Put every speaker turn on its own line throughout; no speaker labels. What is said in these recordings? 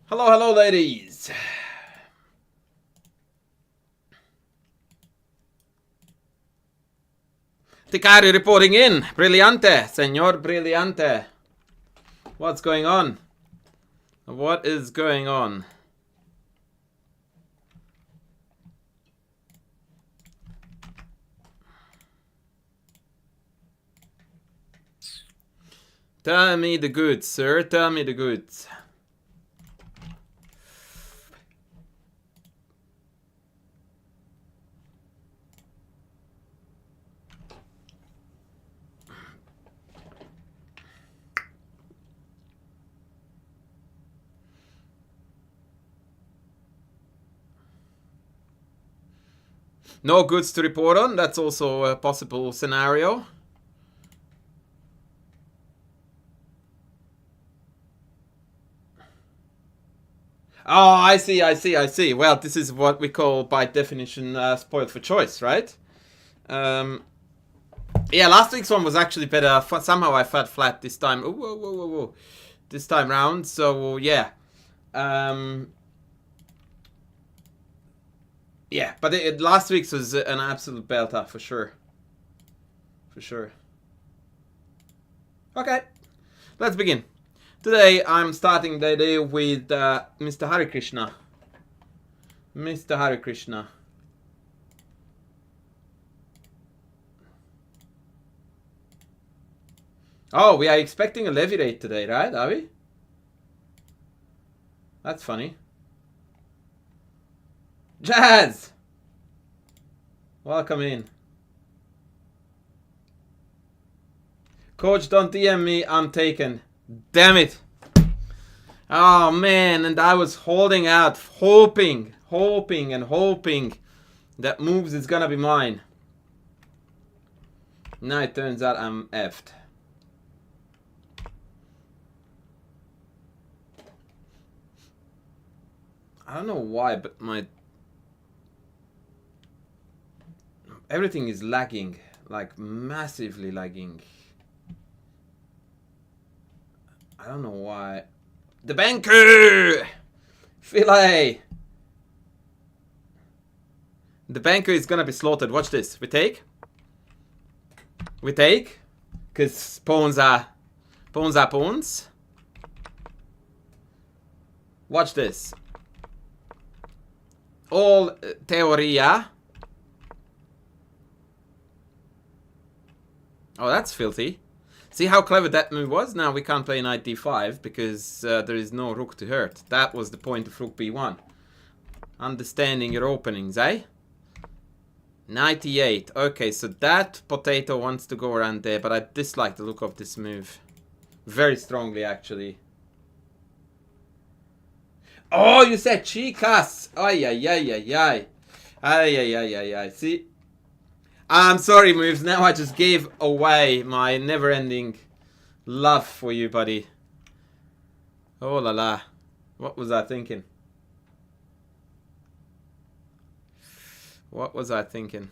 Hello, hello, ladies. Ticari reporting in. Brillante, señor Brillante. What's going on? What is going on? Tell me the goods, sir. Tell me the goods. No goods to report on. That's also a possible scenario. Oh, I see. Well, this is what we call, by definition, spoiled for choice, right? Yeah, last week's one was actually better. Somehow I felt flat this time. Whoa. This time round, so yeah. Yeah, but last week's was an absolute belter, for sure. For sure. Okay, let's begin. Today I'm starting the day with Mr. Hare Krishna. Mr. Hare Krishna. Oh, we are expecting a levirate today, right? Are we? That's funny. Jazz! Welcome in. Coach, don't DM me, I'm taken. Damn it. Oh man, and I was holding out, hoping that moves is gonna be mine. Now it turns out I'm effed. I don't know why, but everything is lagging, like massively lagging. I don't know why. The banker! Filet! The banker is gonna be slaughtered. Watch this. We take. Because pawns are pawns. Watch this. All teoria. Oh, that's filthy. See how clever that move was? Now we can't play knight d5 because there is no rook to hurt. That was the point of rook b1. Understanding your openings, eh? Knight e8. Okay, so that potato wants to go around there, but I dislike the look of this move. Very strongly, actually. Oh, you said chicas! Ay. See? I'm sorry, moves. Now I just gave away my never-ending love for you, buddy. Oh la la. What was I thinking? What was I thinking?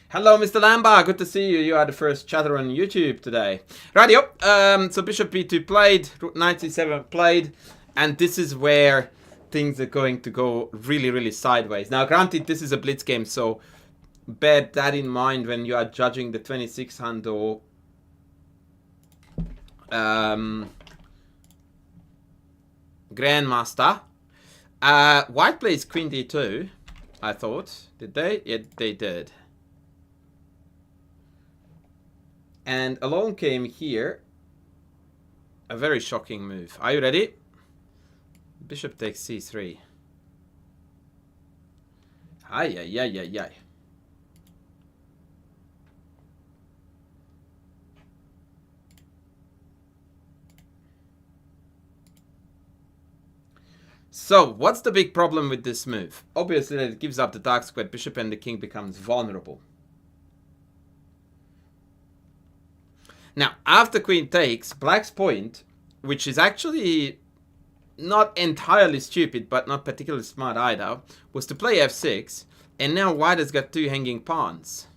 Hello, Mr. Lamba. Good to see you. You are the first chatter on YouTube today. Radio. So Bishop B2 played, Rook Knight C7 played, and this is where things are going to go really sideways. Now, granted, this is a blitz game, so bear that in mind when you are judging the 26 handle. Grandmaster. White plays Queen D2. I thought. Did they? Yeah, they did. And along came here a very shocking move. Are you ready? Bishop takes c3. Ay. So, what's the big problem with this move? Obviously, that it gives up the dark squared bishop and the king becomes vulnerable. Now, after queen takes, black's point, which is actually not entirely stupid, but not particularly smart either, was to play f6, and now white has got 2 hanging pawns.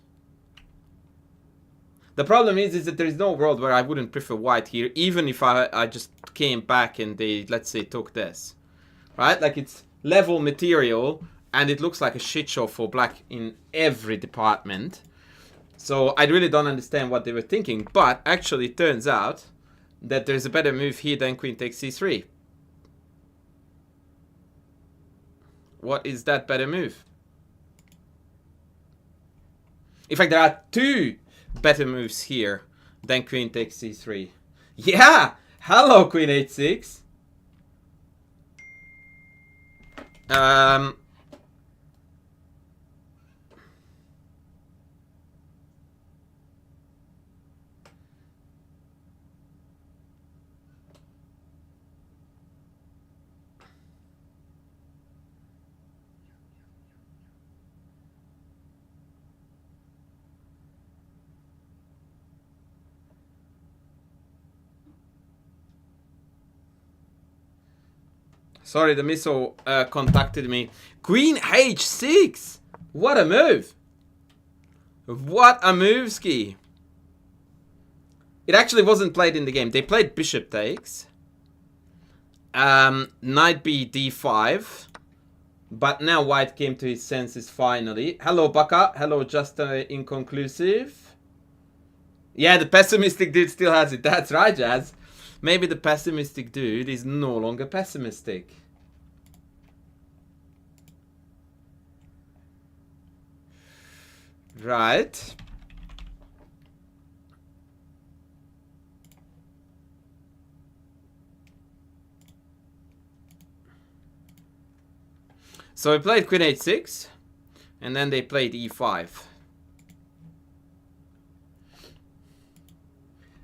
The problem is that there is no world where I wouldn't prefer white here, even if I just came back and they, let's say, took this. Right? Like, it's level material, and it looks like a shit show for black in every department. So I really don't understand what they were thinking, but actually it turns out that there's a better move here than queen takes c3. What is that better move? In fact, there are 2 better moves here than queen takes c3. Yeah! Hello, queen h6. Sorry, the missile contacted me. Queen h6! What a move! What a move, Ski. It actually wasn't played in the game. They played bishop takes. Knight b d5. But now white came to his senses finally. Hello, Baka. Hello, just inconclusive. Yeah, the pessimistic dude still has it. That's right, Jazz. Maybe the pessimistic dude is no longer pessimistic. Right. So we played queen h6, and then they played e5.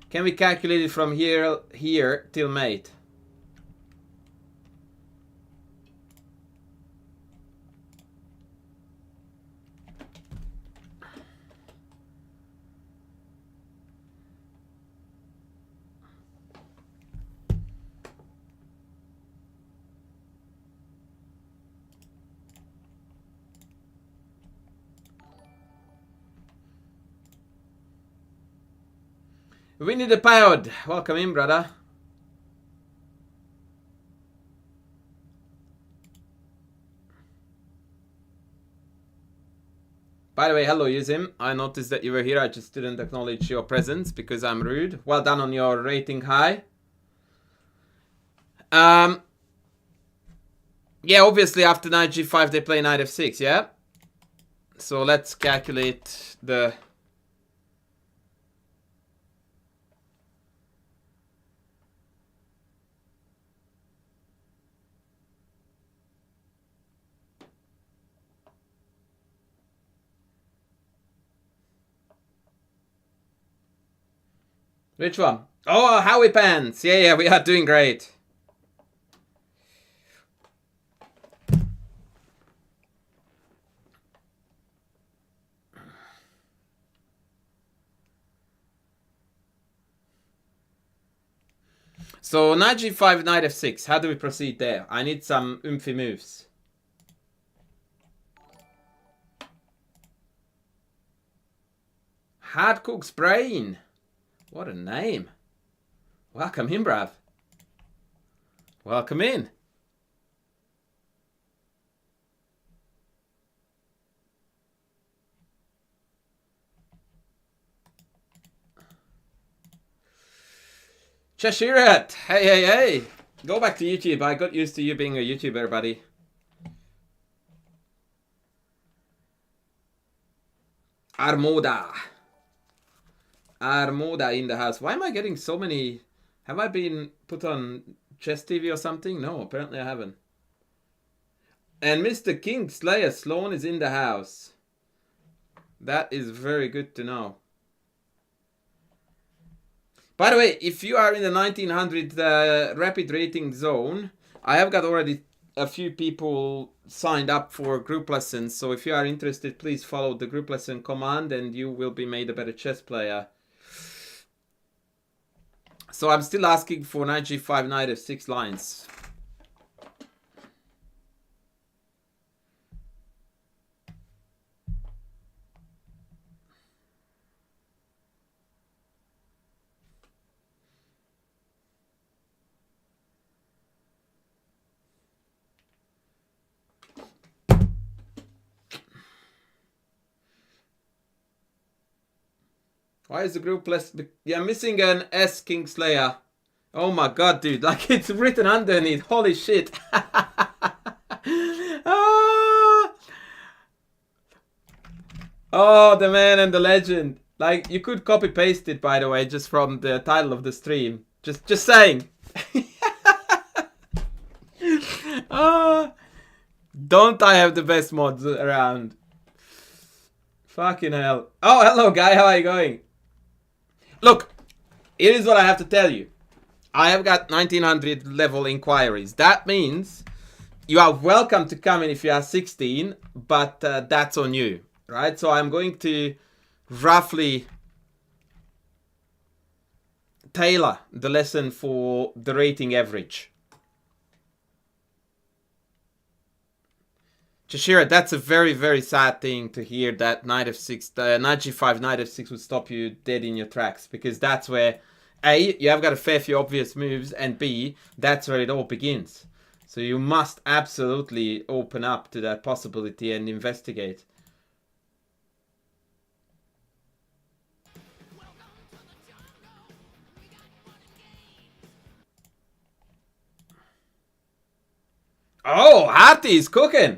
Can we calculate it from here till mate? Winnie the Pound, welcome in, brother. By the way, hello, Yuzim. I noticed that you were here. I just didn't acknowledge your presence because I'm rude. Well done on your rating high. Yeah, obviously after knight g5 they play knight f6, yeah? So let's calculate the... Which one? Oh, Howie Pants. Yeah, we are doing great. So knight g5, knight f6. How do we proceed there? I need some oomphy moves. Hard Cook's Brain. What a name. Welcome in, bruv. Welcome in. Cheshire. Hey. Go back to YouTube. I got used to you being a YouTuber, buddy. Armoda in the house. Why am I getting so many? Have I been put on Chess TV or something? No, apparently I haven't. And Mr. King Slayer Sloan is in the house. That is very good to know. By the way, if you are in the 1900 rapid rating zone, I have got already a few people signed up for group lessons. So if you are interested, please follow the group lesson command and you will be made a better chess player. So I'm still asking for knight g5, knight f6 lines. Why is the group less... Yeah, missing an S Kingslayer. Oh my god, dude. Like, it's written underneath. Holy shit. Ah! Oh, the man and the legend. Like, you could copy paste it, by the way, just from the title of the stream. Just saying. Ah, don't I have the best mods around? Fucking hell. Oh, hello, guy. How are you going? Look, here is what I have to tell you. I have got 1900 level inquiries. That means you are welcome to come in if you are 16, but that's on you, right? So I'm going to roughly tailor the lesson for the rating average. Jashira, that's a very, very sad thing to hear that knight f6, knight g5, knight f6 would stop you dead in your tracks, because that's where A, you have got a fair few obvious moves, and B, that's where it all begins. So you must absolutely open up to that possibility and investigate. Oh, Hati is cooking.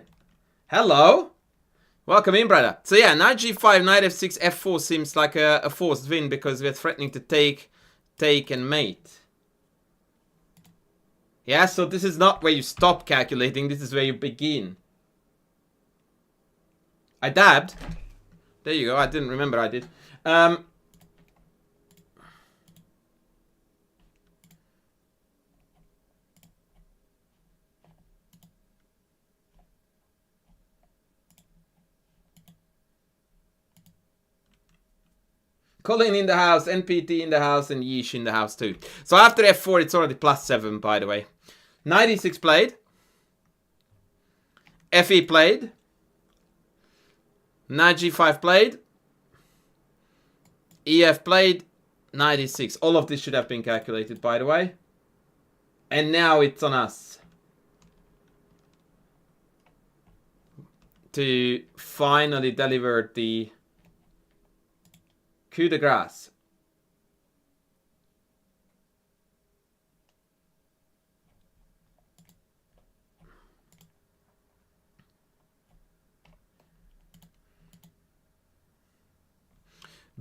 Hello. Welcome in, brother. So yeah, knight g5, knight f6, f4 seems like a forced win because we're threatening to take and mate. Yeah, so this is not where you stop calculating, this is where you begin. I dabbed. There you go, I didn't remember I did. Colin in the house, NPT in the house, and Yeesh in the house too. So after f4, it's already +7, by the way. Knight e6 played. Fe played. Knight g5 played. Ef played. Knight e6. All of this should have been calculated, by the way. And now it's on us to finally deliver the coup de grace.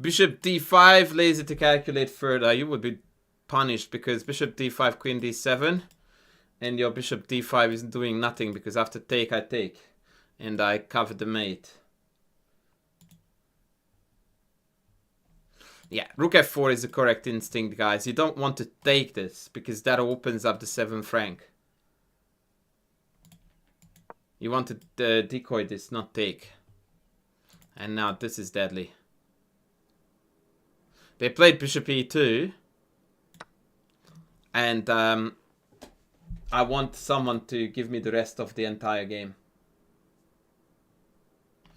Bishop d5, lazy to calculate further. You would be punished because bishop d5, queen d7. And your bishop d5 is doing nothing because after take, I take. And I cover the mate. Yeah, rook f4 is the correct instinct, guys. You don't want to take this because that opens up the 7th rank. You want to decoy this, not take. And now this is deadly. They played bishop e2. And I want someone to give me the rest of the entire game.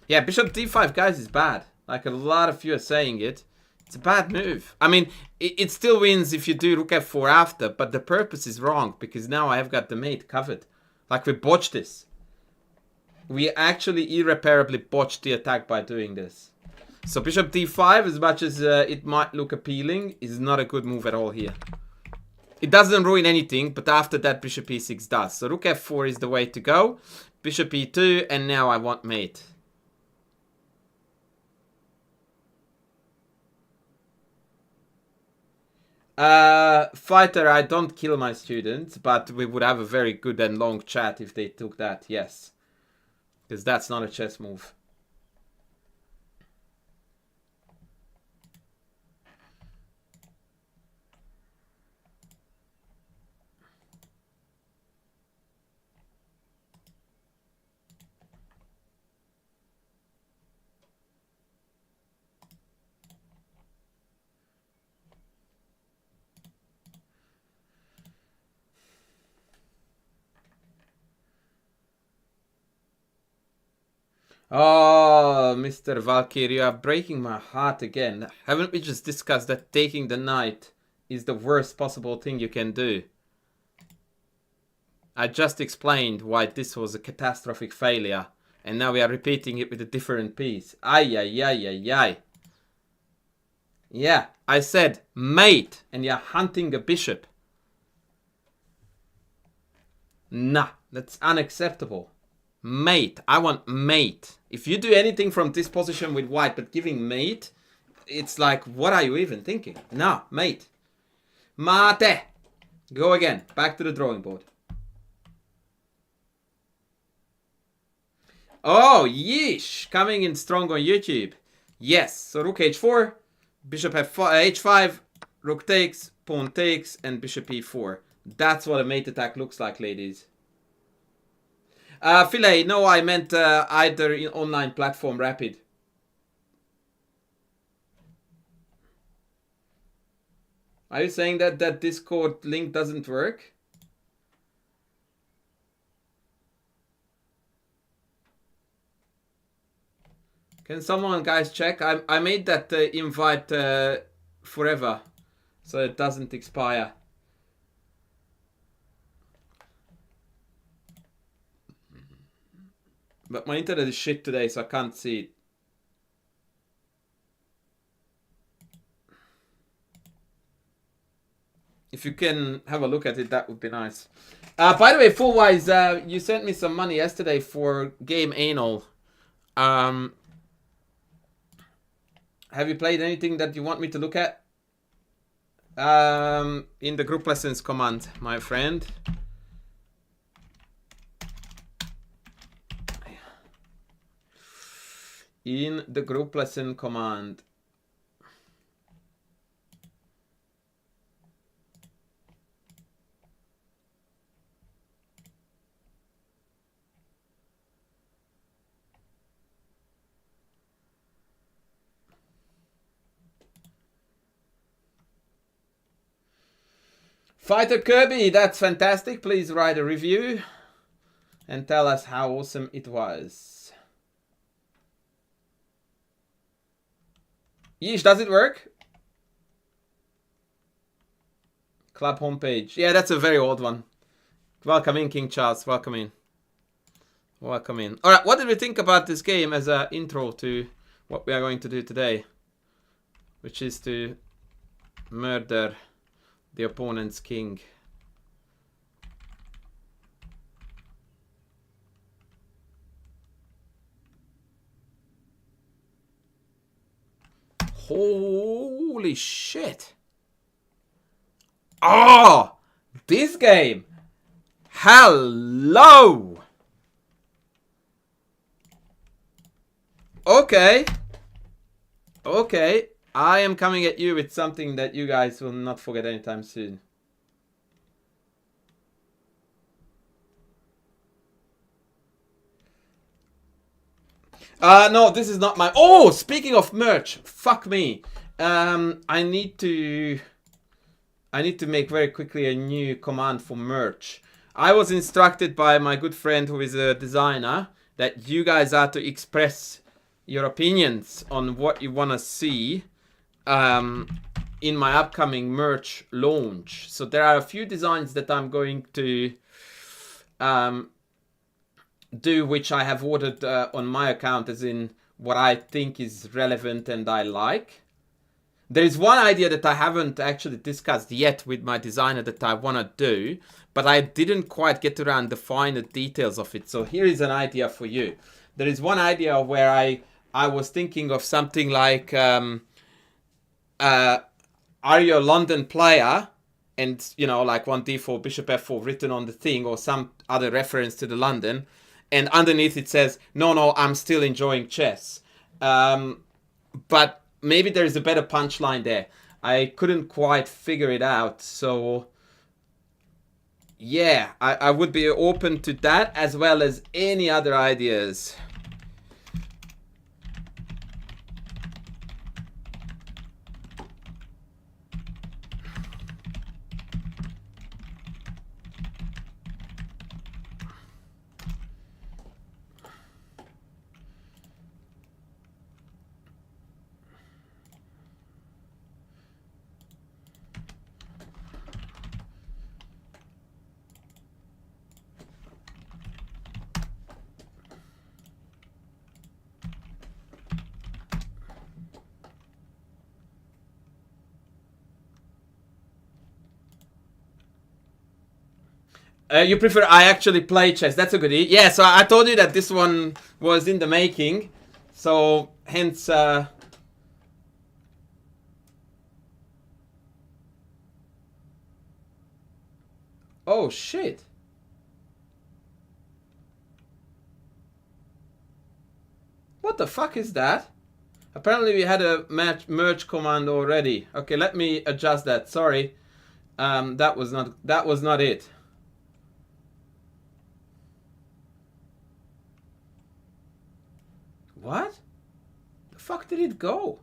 Yeah, bishop d5, guys, is bad. Like a lot of you are saying it. It's a bad move. I mean, it still wins if you do rook f4 after, but the purpose is wrong because now I have got the mate covered. Like, we botched this. We actually irreparably botched the attack by doing this. So bishop d5, as much as it might look appealing, is not a good move at all here. It doesn't ruin anything, but after that bishop e6 does. So rook f4 is the way to go. Bishop e2, and now I want mate. Fighter, I don't kill my students, but we would have a very good and long chat if they took that, yes. Because that's not a chess move. Oh, Mr. Valkyrie, you are breaking my heart again. Haven't we just discussed that taking the knight is the worst possible thing you can do? I just explained why this was a catastrophic failure, and now we are repeating it with a different piece. Ay, ay, ay, ay, ay. Yeah, I said mate, and you're hunting a bishop. Nah, that's unacceptable. Mate, I want mate. If you do anything from this position with white, but giving mate, it's like, what are you even thinking? Nah, mate. Mate. Go again. Back to the drawing board. Oh, yeesh. Coming in strong on YouTube. Yes. So rook h4, bishop h5, rook takes, pawn takes, and bishop e4. That's what a mate attack looks like, ladies. Philae, no, I meant either in online platform Rapid. Are you saying that that Discord link doesn't work? Can someone, guys, check? I made that invite forever, so it doesn't expire. But my internet is shit today, so I can't see it. If you can have a look at it, that would be nice. By the way, Fullwise, you sent me some money yesterday for game Anal. Have you played anything that you want me to look at? In the group lessons command, my friend. In the group lesson command. Fighter Kirby, that's fantastic. Please write a review and tell us how awesome it was. Yeesh, does it work? Club homepage. Yeah, that's a very old one. Welcome in, King Charles. Welcome in. Welcome in. Alright, what did we think about this game as an intro to what we are going to do today? Which is to murder the opponent's king. Holy shit. Oh, this game. Hello. Okay. Okay. I am coming at you with something that you guys will not forget anytime soon. No, this is not my... Oh, speaking of merch. Fuck me. I need to make very quickly a new command for merch. I was instructed by my good friend who is a designer that you guys are to express your opinions on what you want to see in my upcoming merch launch. So there are a few designs that I'm going to do, which I have ordered on my account, as in what I think is relevant and I like. There is one idea that I haven't actually discussed yet with my designer that I want to do, but I didn't quite get around the finer details of it. So here is an idea for you. There is one idea where I was thinking of something like, are you a London player? And, you know, like 1d4, bishop f4 written on the thing, or some other reference to the London. And underneath it says, no, I'm still enjoying chess. But maybe there's a better punchline there. I couldn't quite figure it out. So, yeah, I would be open to that, as well as any other ideas. You prefer I actually play chess. That's a good idea. Yeah, so I told you that this one was in the making. So, hence... Oh, shit. What the fuck is that? Apparently we had a merge command already. Okay, let me adjust that. Sorry. That was not it. What? The fuck did it go?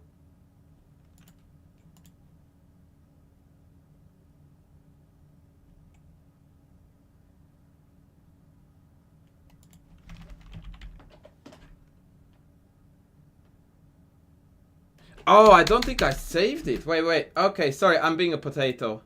Oh, I don't think I saved it. Wait. Okay, sorry, I'm being a potato.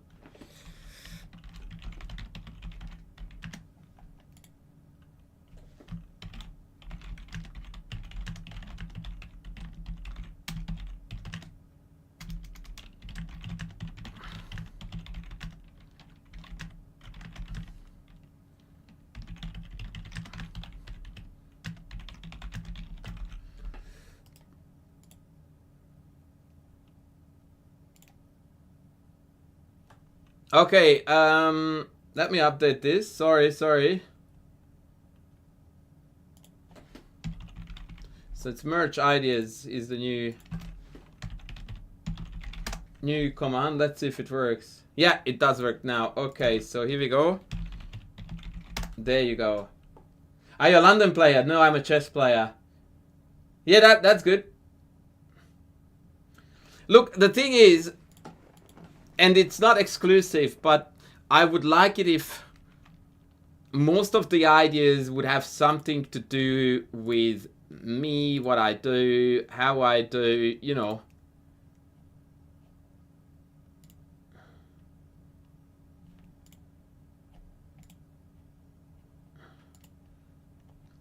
Okay, let me update this. Sorry. So it's merge ideas is the new command. Let's see if it works. Yeah, it does work now. Okay, so here we go. There you go. Are you a London player? No, I'm a chess player. Yeah, that's good. Look, the thing is, and it's not exclusive, but I would like it if most of the ideas would have something to do with me, what I do, how I do, you know.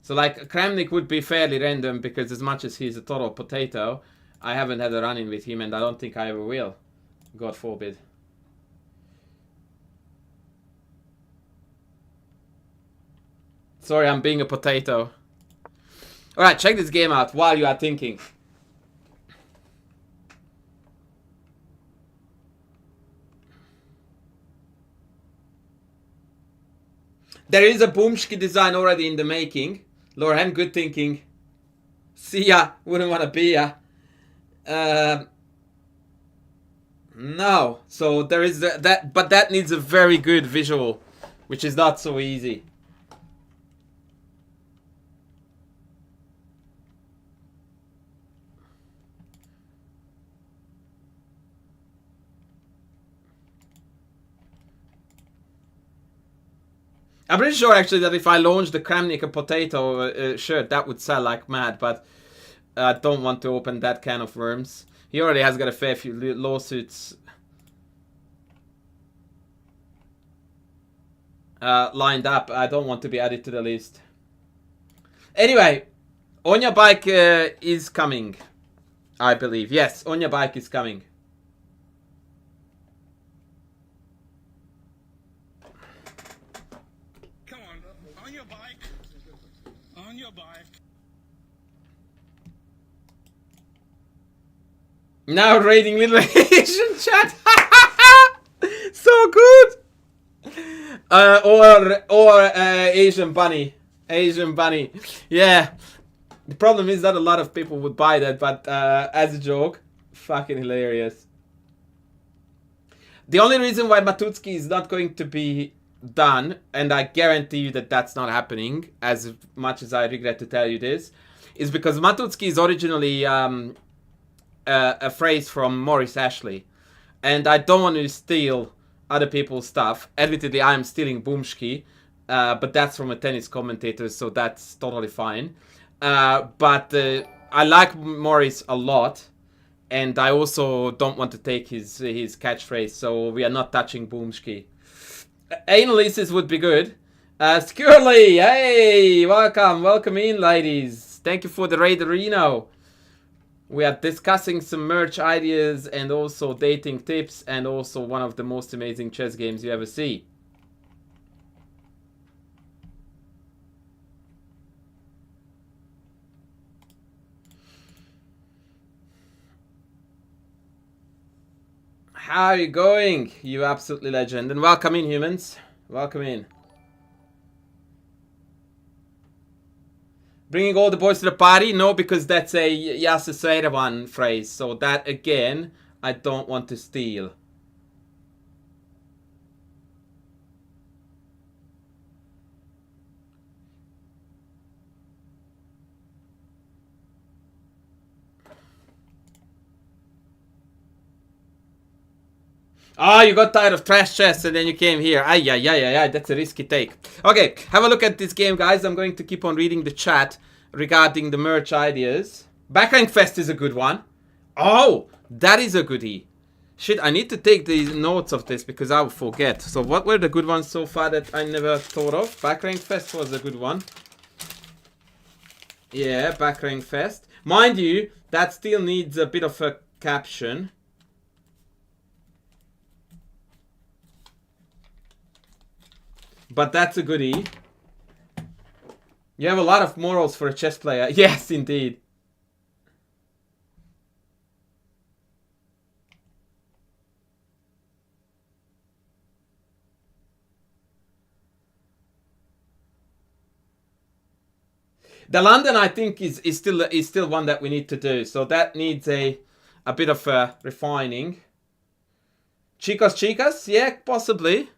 So like Kramnik would be fairly random because as much as he's a total potato, I haven't had a run-in with him and I don't think I ever will. God forbid. Sorry, I'm being a potato. Alright, check this game out while you are thinking. There is a Boomski design already in the making. Lorhan, good thinking. See ya, wouldn't want to be ya. No, so there is that, but that needs a very good visual, which is not so easy. I'm pretty sure actually that if I launched the Kramnik a potato shirt, that would sell like mad, but I don't want to open that can of worms. He already has got a fair few lawsuits lined up. I don't want to be added to the list. Anyway, On Your Bike is coming, I believe. Yes, On Your Bike is coming. Now raiding little Asian chat. So good. Or Asian bunny. Asian bunny. Yeah. The problem is that a lot of people would buy that, but as a joke, fucking hilarious. The only reason why Matutsky is not going to be done, and I guarantee you that that's not happening, as much as I regret to tell you this, is because Matutsky is originally a phrase from Maurice Ashley, and I don't want to steal other people's stuff. Admittedly, I am stealing Boomski, but that's from a tennis commentator, so that's totally fine. But I like Maurice a lot, and I also don't want to take his catchphrase, so we are not touching Boomski. Analysis would be good. Skurly, hey, welcome in, ladies. Thank you for the raid, Reno. We are discussing some merch ideas and also dating tips and also one of the most amazing chess games you ever see. How are you going? You absolutely legend. And welcome in, humans. Welcome in. Bringing all the boys to the party? No, because that's a Yasuseirawan phrase. So that, again, I don't want to steal. Oh, you got tired of trash chess and then you came here. Ay, that's a risky take. Okay, have a look at this game, guys. I'm going to keep on reading the chat regarding the merch ideas. Backrank Fest is a good one. Oh, that is a goodie. Shit, I need to take these notes of this because I will forget. So what were the good ones so far that I never thought of? Backrank Fest was a good one. Yeah, Backrank Fest. Mind you, that still needs a bit of a caption. But that's a goodie. You have a lot of morals for a chess player. Yes, indeed. The London, I think, is still one that we need to do. So that needs a bit of refining. Chicas? Yeah, possibly.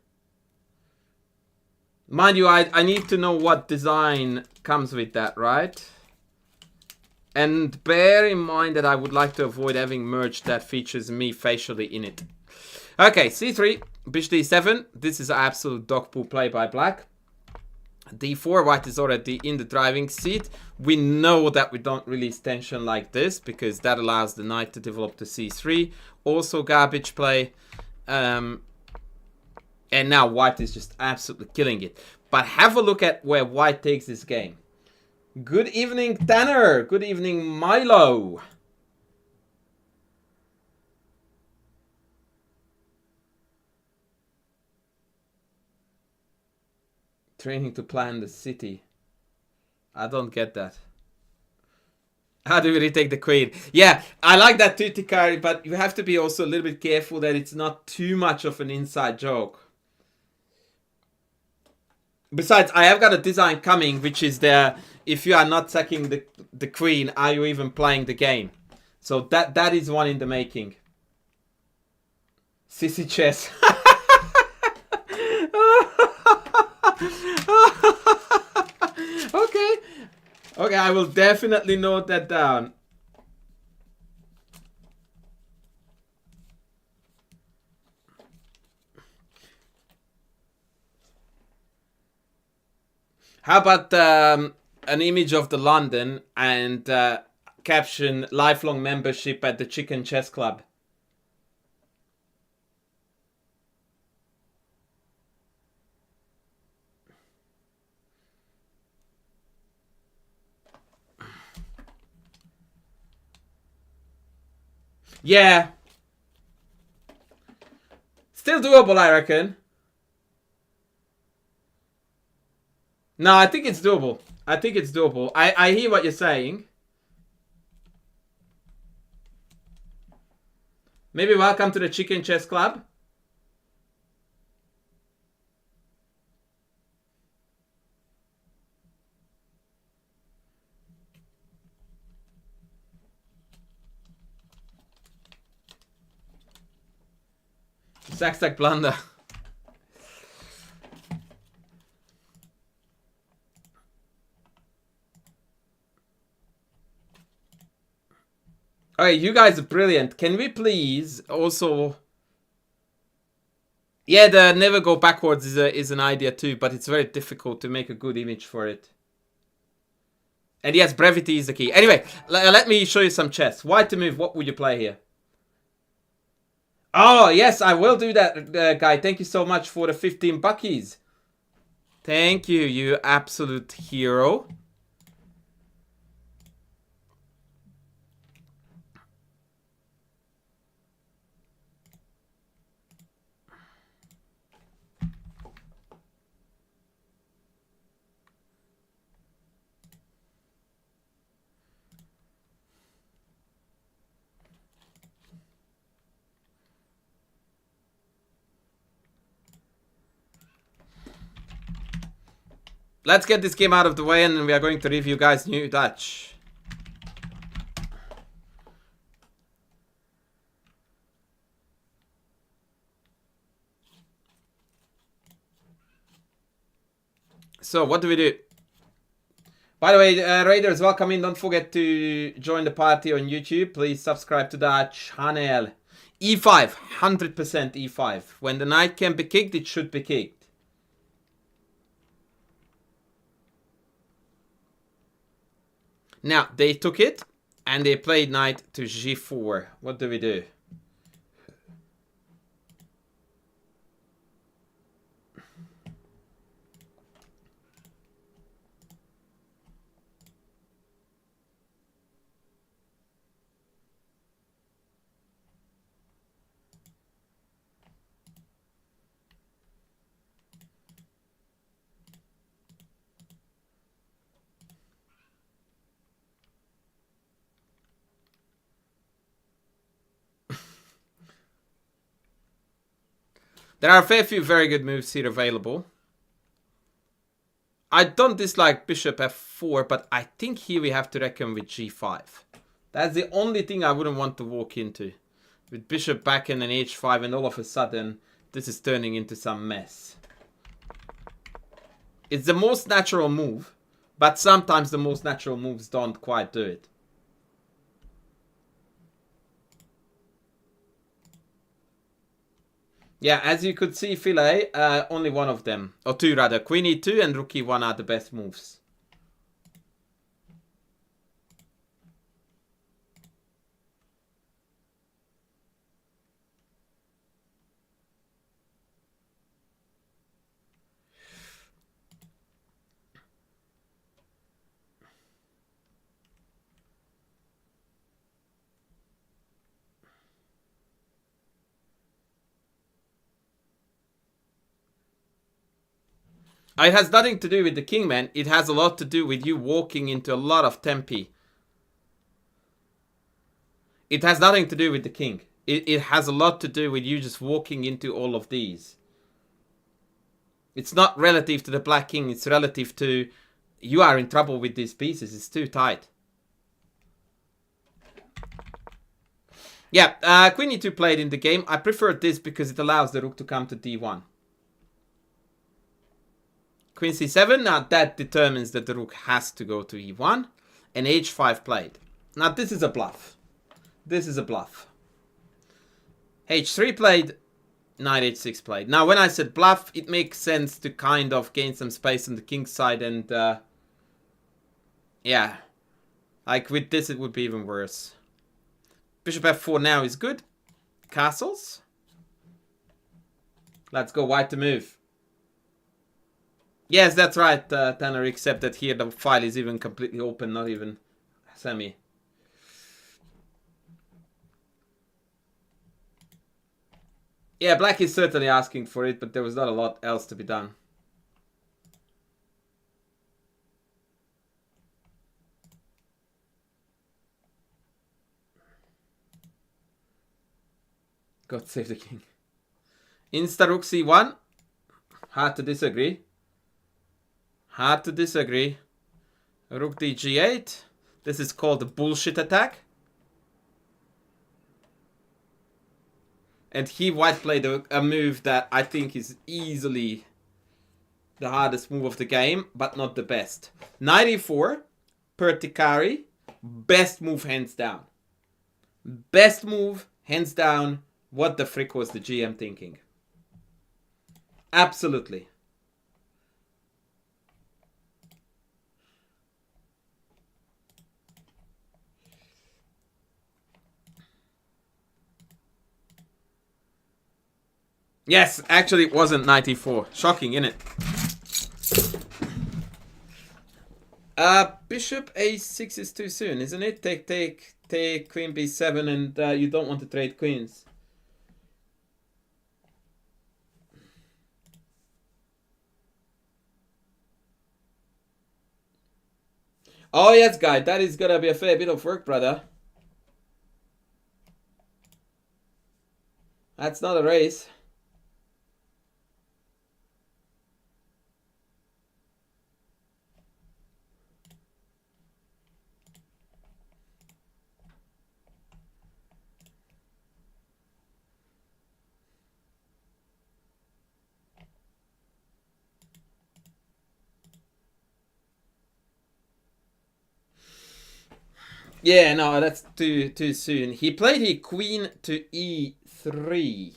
Mind you, I need to know what design comes with that, right? And bear in mind that I would like to avoid having merged that features me facially in it. Okay, c3, bishop d7. This is an absolute dog poo play by black. d4, white is already in the driving seat. We know that we don't release tension like this because that allows the knight to develop to c3. Also garbage play. And now white is just absolutely killing it. But have a look at where white takes this game. Good evening, Tanner. Good evening, Milo. Training to plan the city. I don't get that. How do we retake the queen? Yeah, I like that too, Tikari, but you have to be also a little bit careful that it's not too much of an inside joke. Besides, I have got a design coming, which is there. If you are not sacking the queen, are you even playing the game? So that is one in the making. Sissy chess. Okay, I will definitely note that down. How about an image of the London and caption lifelong membership at the Chicken Chess Club? Yeah. Still doable, I reckon. No, I think it's doable. I hear what you're saying. Maybe welcome to the Chicken Chess Club. Sack blunder. Alright, you guys are brilliant. Can we please also... Yeah, the never go backwards is an idea too, but it's very difficult to make a good image for it. And yes, brevity is the key. Anyway, let me show you some chess. White to move, what would you play here? Oh, yes, I will do that, guy. Thank you so much for the 15 buckies. Thank you, you absolute hero. Let's get this game out of the way and we are going to review guys New Dutch. So what do we do? By the way, Raiders, welcome in. Don't forget to join the party on YouTube. Please subscribe to that channel. E5, 100% E5. When the knight can be kicked, it should be kicked. Now, they took it, and they played knight to G4. What do we do? There are a fair few very good moves here available. I don't dislike bishop f4, but I think here we have to reckon with g5. That's the only thing I wouldn't want to walk into. With bishop back and an h5, and all of a sudden, this is turning into some mess. It's the most natural move, but sometimes the most natural moves don't quite do it. Yeah, as you could see, Filet, only one of them, or two rather, queen e2 and rook e1 are the best moves. It has nothing to do with the king, man. It has a lot to do with you walking into a lot of tempi. It has nothing to do with the king. It has a lot to do with you just walking into all of these. It's not relative to the black king. It's relative to you are in trouble with these pieces. It's too tight. Yeah, queen e2 played in the game. I prefer this because it allows the rook to come to d1. Queen c7, now that determines that the rook has to go to e1. And h5 played. Now this is a bluff. This is a bluff. h3 played, knight h6 played. Now when I said bluff, it makes sense to kind of gain some space on the king's side and yeah. Like with this it would be even worse. Bishop f4 now is good. Castles. Let's go white to move. Yes, that's right, Tanner, except that here the file is even completely open, not even semi. Yeah, black is certainly asking for it, but there was not a lot else to be done. God save the king. Insta rook c1. Hard to disagree. Hard to disagree. Rook d g8. This is called the bullshit attack. And he white played a move that I think is easily the hardest move of the game, but not the best. Knight e4, Pertikari, best move hands down. Best move hands down. What the frick was the GM thinking? Absolutely. Yes, actually it wasn't 94. Shocking, innit? Bishop a6 is too soon, isn't it? Take queen b7 and you don't want to trade queens. Oh yes, guy, that is gonna be a fair bit of work, brother. That's not a race. Yeah, no, that's too soon. He played here queen to e3.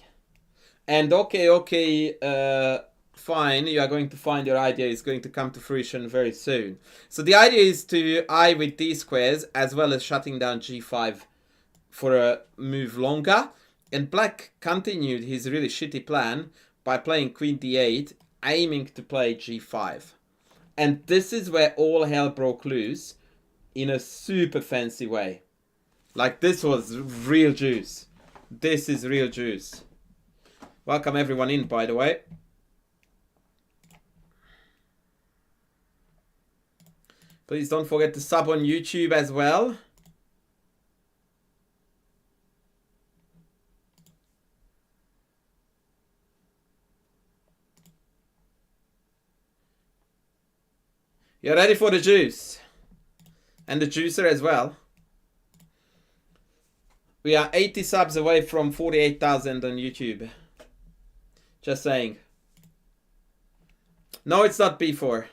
And okay, fine, you are going to find your idea is going to come to fruition very soon. So the idea is to eye with d squares as well as shutting down g5 for a move longer. And black continued his really shitty plan by playing queen d8, aiming to play g5. And this is where all hell broke loose in a super fancy way. Like, this was real juice. This is real juice. Welcome everyone in, by the way. Please don't forget to sub on YouTube as well. You're ready for the juice. And the juicer as well. We are 80 subs away from 48,000 on YouTube. Just saying. No, it's not B4.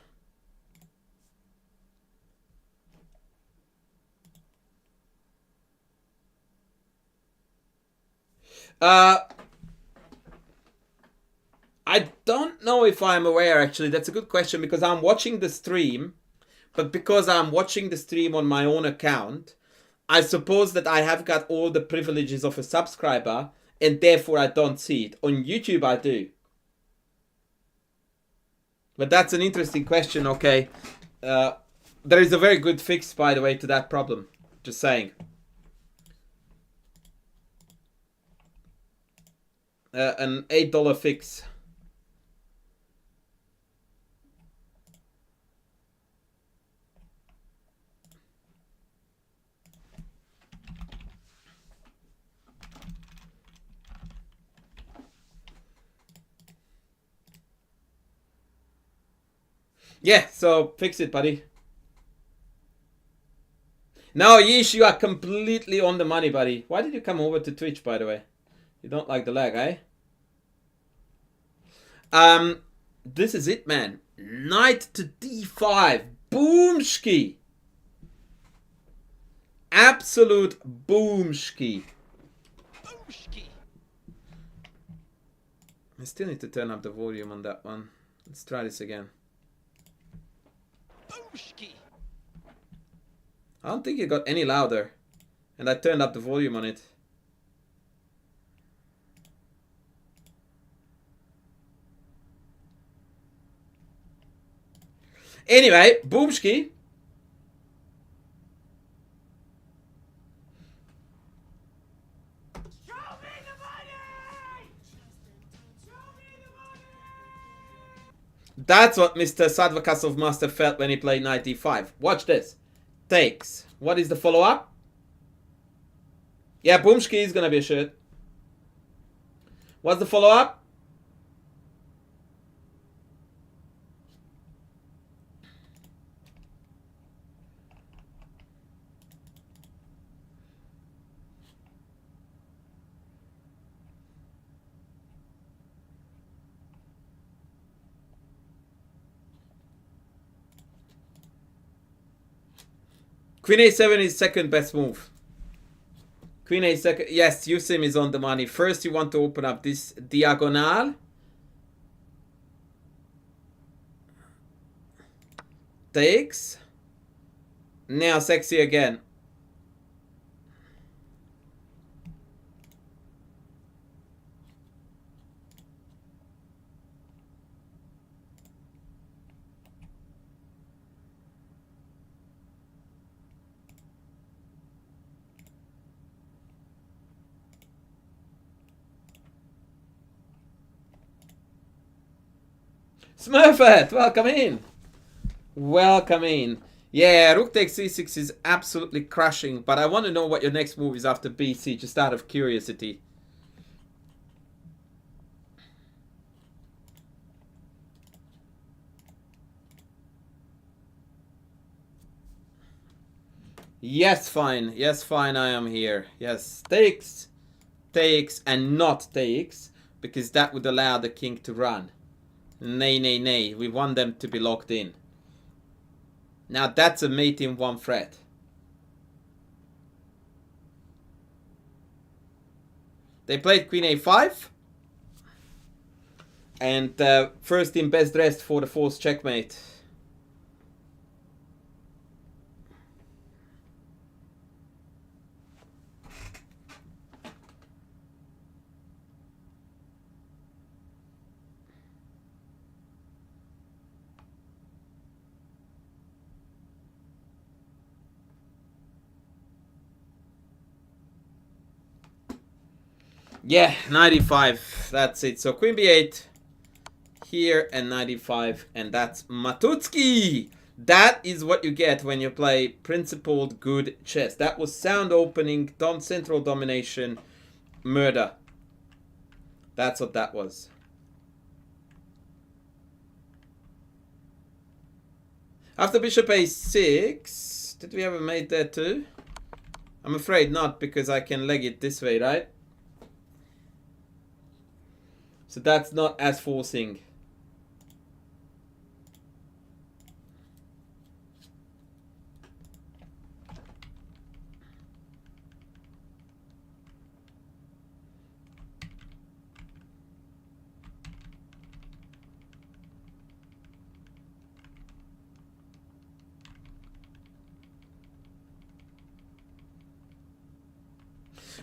I don't know if I'm aware, actually. That's a good question, because I'm watching the stream. But because I'm watching the stream on my own account, I suppose that I have got all the privileges of a subscriber, and therefore I don't see it. On YouTube, I do. But that's an interesting question, okay. There is a very good fix, by the way, to that problem. Just saying. An $8 fix. Yeah, so fix it, buddy. No, Yeesh, you are completely on the money, buddy. Why did you come over to Twitch, by the way? You don't like the lag, eh? This is it, man. Knight to d5. Boomski. Absolute boomski. Boomski. I still need to turn up the volume on that one. Let's try this again. Boomski. I don't think it got any louder. And I turned up the volume on it. Anyway, boomski. That's what Mr. Sadvakasov must have felt when he played knight d5. Watch this. Takes. What is the follow-up? Yeah, boomski is gonna be a shit. What's the follow-up? Queen a7 is second best move. Queen a2. Yes, Yusim is on the money. First, you want to open up this diagonal. Takes. Now sexy again. Smurfette, welcome in. Welcome in. Yeah, rook takes c6 is absolutely crushing, but I want to know what your next move is after bc, just out of curiosity. Yes, fine. Yes, fine, I am here. Yes, takes, and not takes, because that would allow the king to run. Nay, nay, nay. We want them to be locked in. Now that's a mate in one threat. They played queen a5. And first team best dressed for the forced checkmate. Yeah, 95. That's it. So queen b8 here and 95, and that's Matutski. That is what you get when you play principled good chess. That was sound opening, central domination, murder. That's what that was. After bishop a6, did we ever mate there too? I'm afraid not, because I can leg it this way, right? So that's not as forcing.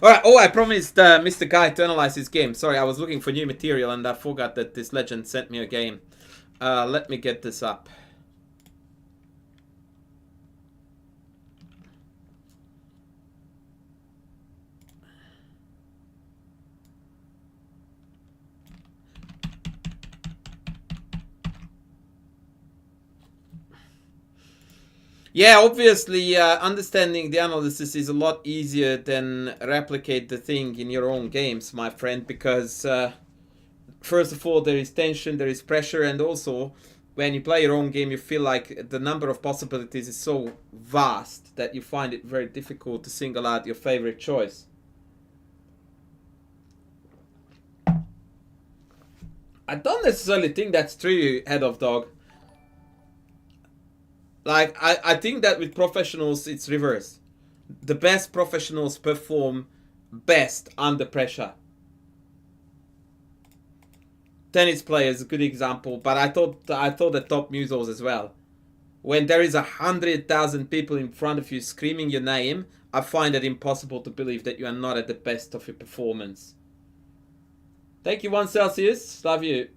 Alright, oh, I promised Mr. Guy to analyze his game. Sorry, I was looking for new material and I forgot that this legend sent me a game. Let me get this up. Yeah, obviously, understanding the analysis is a lot easier than replicate the thing in your own games, my friend, because first of all, there is tension, there is pressure, and also, when you play your own game, you feel like the number of possibilities is so vast that you find it very difficult to single out your favorite choice. I don't necessarily think that's true, Head of Dog. Like, I think that with professionals, it's reverse. The best professionals perform best under pressure. Tennis players, a good example, but I thought the top musos as well. When there is 100,000 people in front of you screaming your name, I find it impossible to believe that you are not at the best of your performance. Thank you, 1 Celsius. Love you.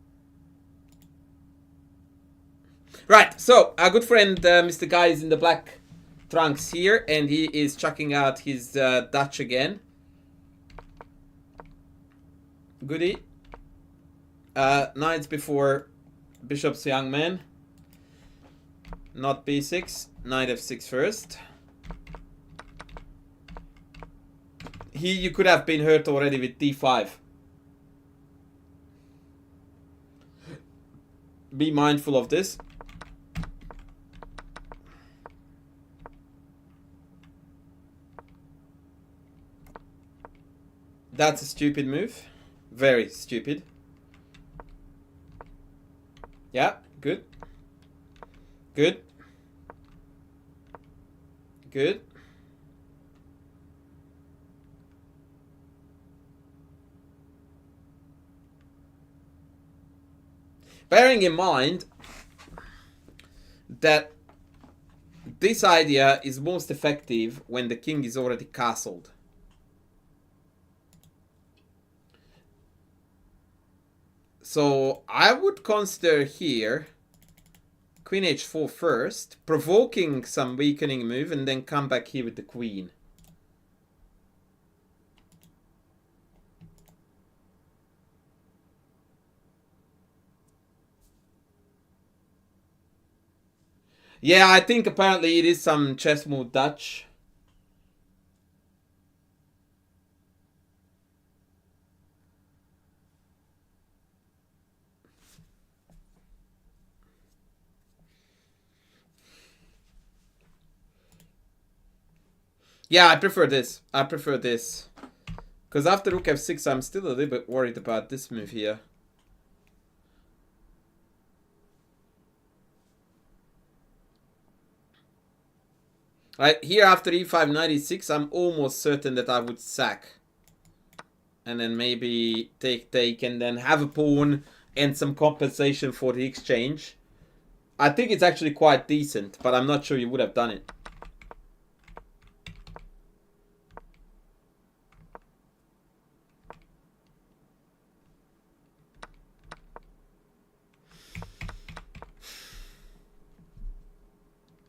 Right, so our good friend Mr. Guy is in the black trunks here, and he is chucking out his Dutch again. Goody. Knights before bishop's young man. Not b6. Knight f6 first. You could have been hurt already with d5. Be mindful of this. That's a stupid move. Very stupid. Yeah, good. Good. Good. Bearing in mind that this idea is most effective when the king is already castled. So I would consider here queen h4 first, provoking some weakening move, and then come back here with the queen. Yeah, I think apparently it is some chess move Dutch. Yeah, I prefer this. I prefer this. Because after rook f6, I'm still a little bit worried about this move here. Right, here after e5, knight e6, I'm almost certain that I would sack. and then maybe take, and then have a pawn and some compensation for the exchange. I think it's actually quite decent, but I'm not sure you would have done it.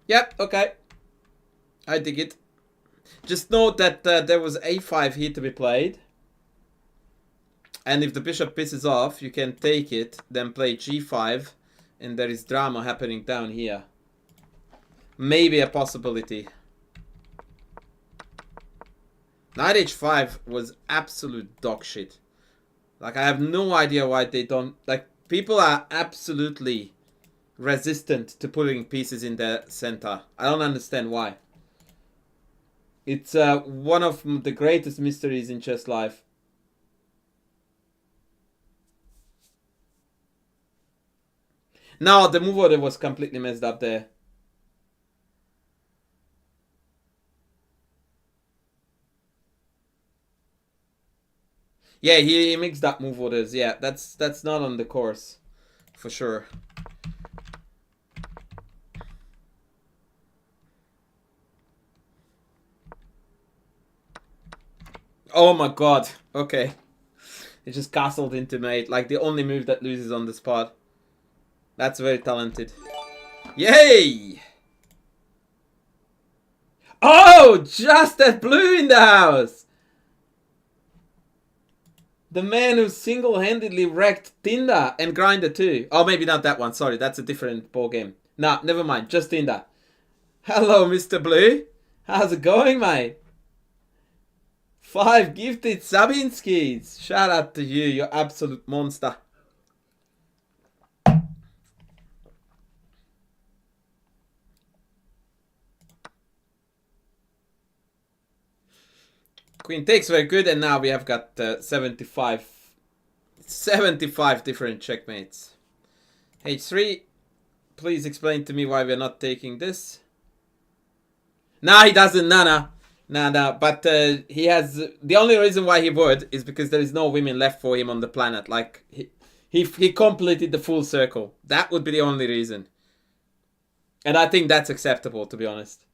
Yep, okay. I dig it. Just note that there was a5 here to be played. And if the bishop pisses off, you can take it, then play g5, and there is drama happening down here. Maybe a possibility. Knight h5 was absolute dog shit. Like, I have no idea why they don't... Like, people are absolutely resistant to putting pieces in the center. I don't understand why. It's one of the greatest mysteries in chess life. No, the move order was completely messed up there. Yeah, he mixed up move orders. Yeah, that's not on the course, for sure. Oh my god. Okay. It just castled into mate. Like the only move that loses on the spot. That's very talented. Yay! Oh! Just that blue in the house! The man who single-handedly wrecked Tinder and Grinder too. Oh, maybe not that one. Sorry, that's a different ball game. Nah, never mind. Just Tinder. Hello, Mr. Blue. How's it going, mate? 5 gifted Sabinskis. Shout out to you, you absolute monster. Queen takes very good, and now we have got 75 different checkmates. H3, please explain to me why we're not taking this. Nah, he doesn't. Nah. But he has... The only reason why he would is because there is no women left for him on the planet. Like, he completed the full circle. That would be the only reason. And I think that's acceptable, to be honest.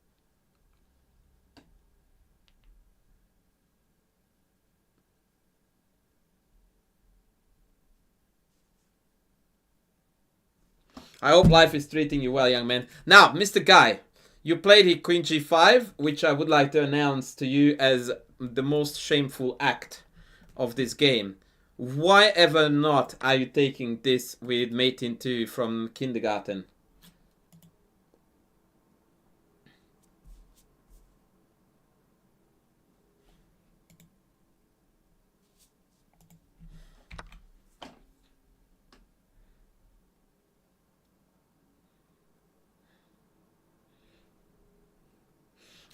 I hope life is treating you well, young man. Now, Mr. Guy, you played here Queen G5, which I would like to announce to you as the most shameful act of this game. Why ever not are you taking this with mate in 2 from kindergarten?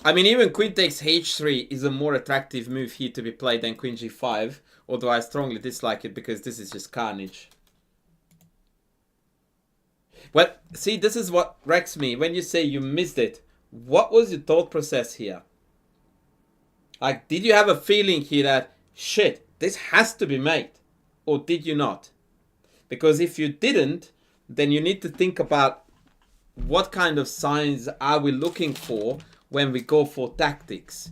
I mean, even Queen takes H3 is a more attractive move here to be played than Queen G5. Although I strongly dislike it because this is just carnage. Well, see, this is what wrecks me. When you say you missed it, what was your thought process here? Like, did you have a feeling here that, shit, this has to be made? Or did you not? Because if you didn't, then you need to think about what kind of signs are we looking for when we go for tactics.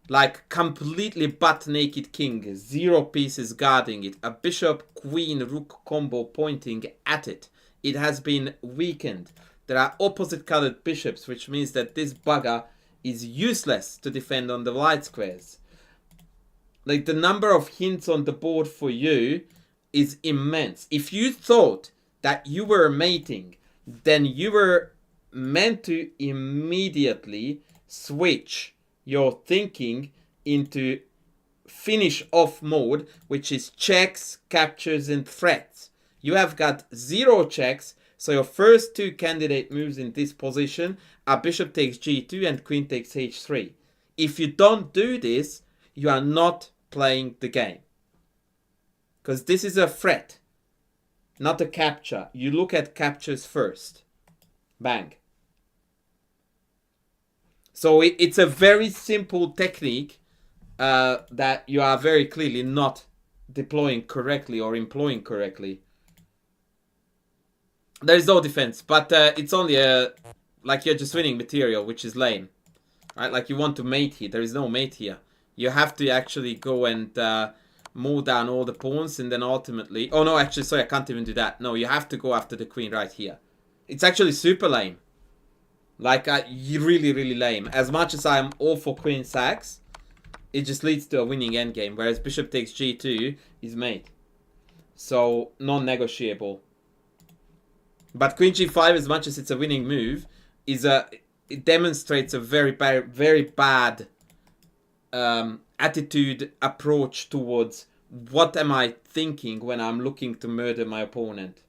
Like completely butt naked king, 0 pieces guarding it, a bishop, queen, rook combo pointing at it. It has been weakened. There are opposite colored bishops, which means that this bugger is useless to defend on the white squares. Like the number of hints on the board for you is immense. If you thought that you were mating, then you were meant to immediately switch your thinking into finish off mode, which is checks, captures, and threats. You have got 0 checks, so your first 2 candidate moves in this position are bishop takes g2 and queen takes h3. If you don't do this, you are not playing the game. Because this is a threat, not a capture. You look at captures first. Bang. So it's a very simple technique that you are very clearly not deploying correctly or employing correctly. There is no defense, but it's only like you're just winning material, which is lame. Right? Like you want to mate here. There is no mate here. You have to actually go and mow down all the pawns and then ultimately... Oh no, actually, sorry, I can't even do that. No, you have to go after the queen right here. It's actually super lame. Like, really, really lame. As much as I'm all for queen sacks, it just leads to a winning endgame. Whereas bishop takes g2 is mate. So, non-negotiable. But queen g5, as much as it's a winning move, it demonstrates a very bad attitude, approach towards what am I thinking when I'm looking to murder my opponent.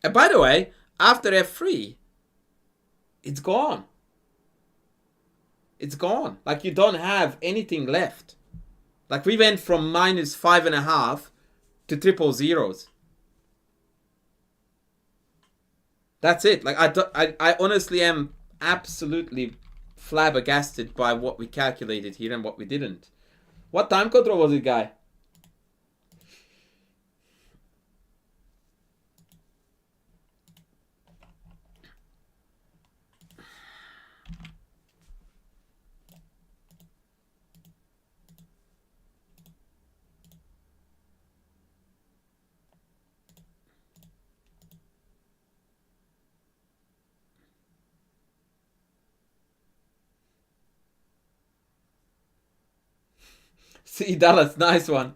And by the way, after f3, it's gone. It's gone. Like you don't have anything left. Like we went from -5.5 to triple zeros. That's it. Like I honestly am absolutely flabbergasted by what we calculated here and what we didn't. What time control was it, guy? See, Dallas, nice one.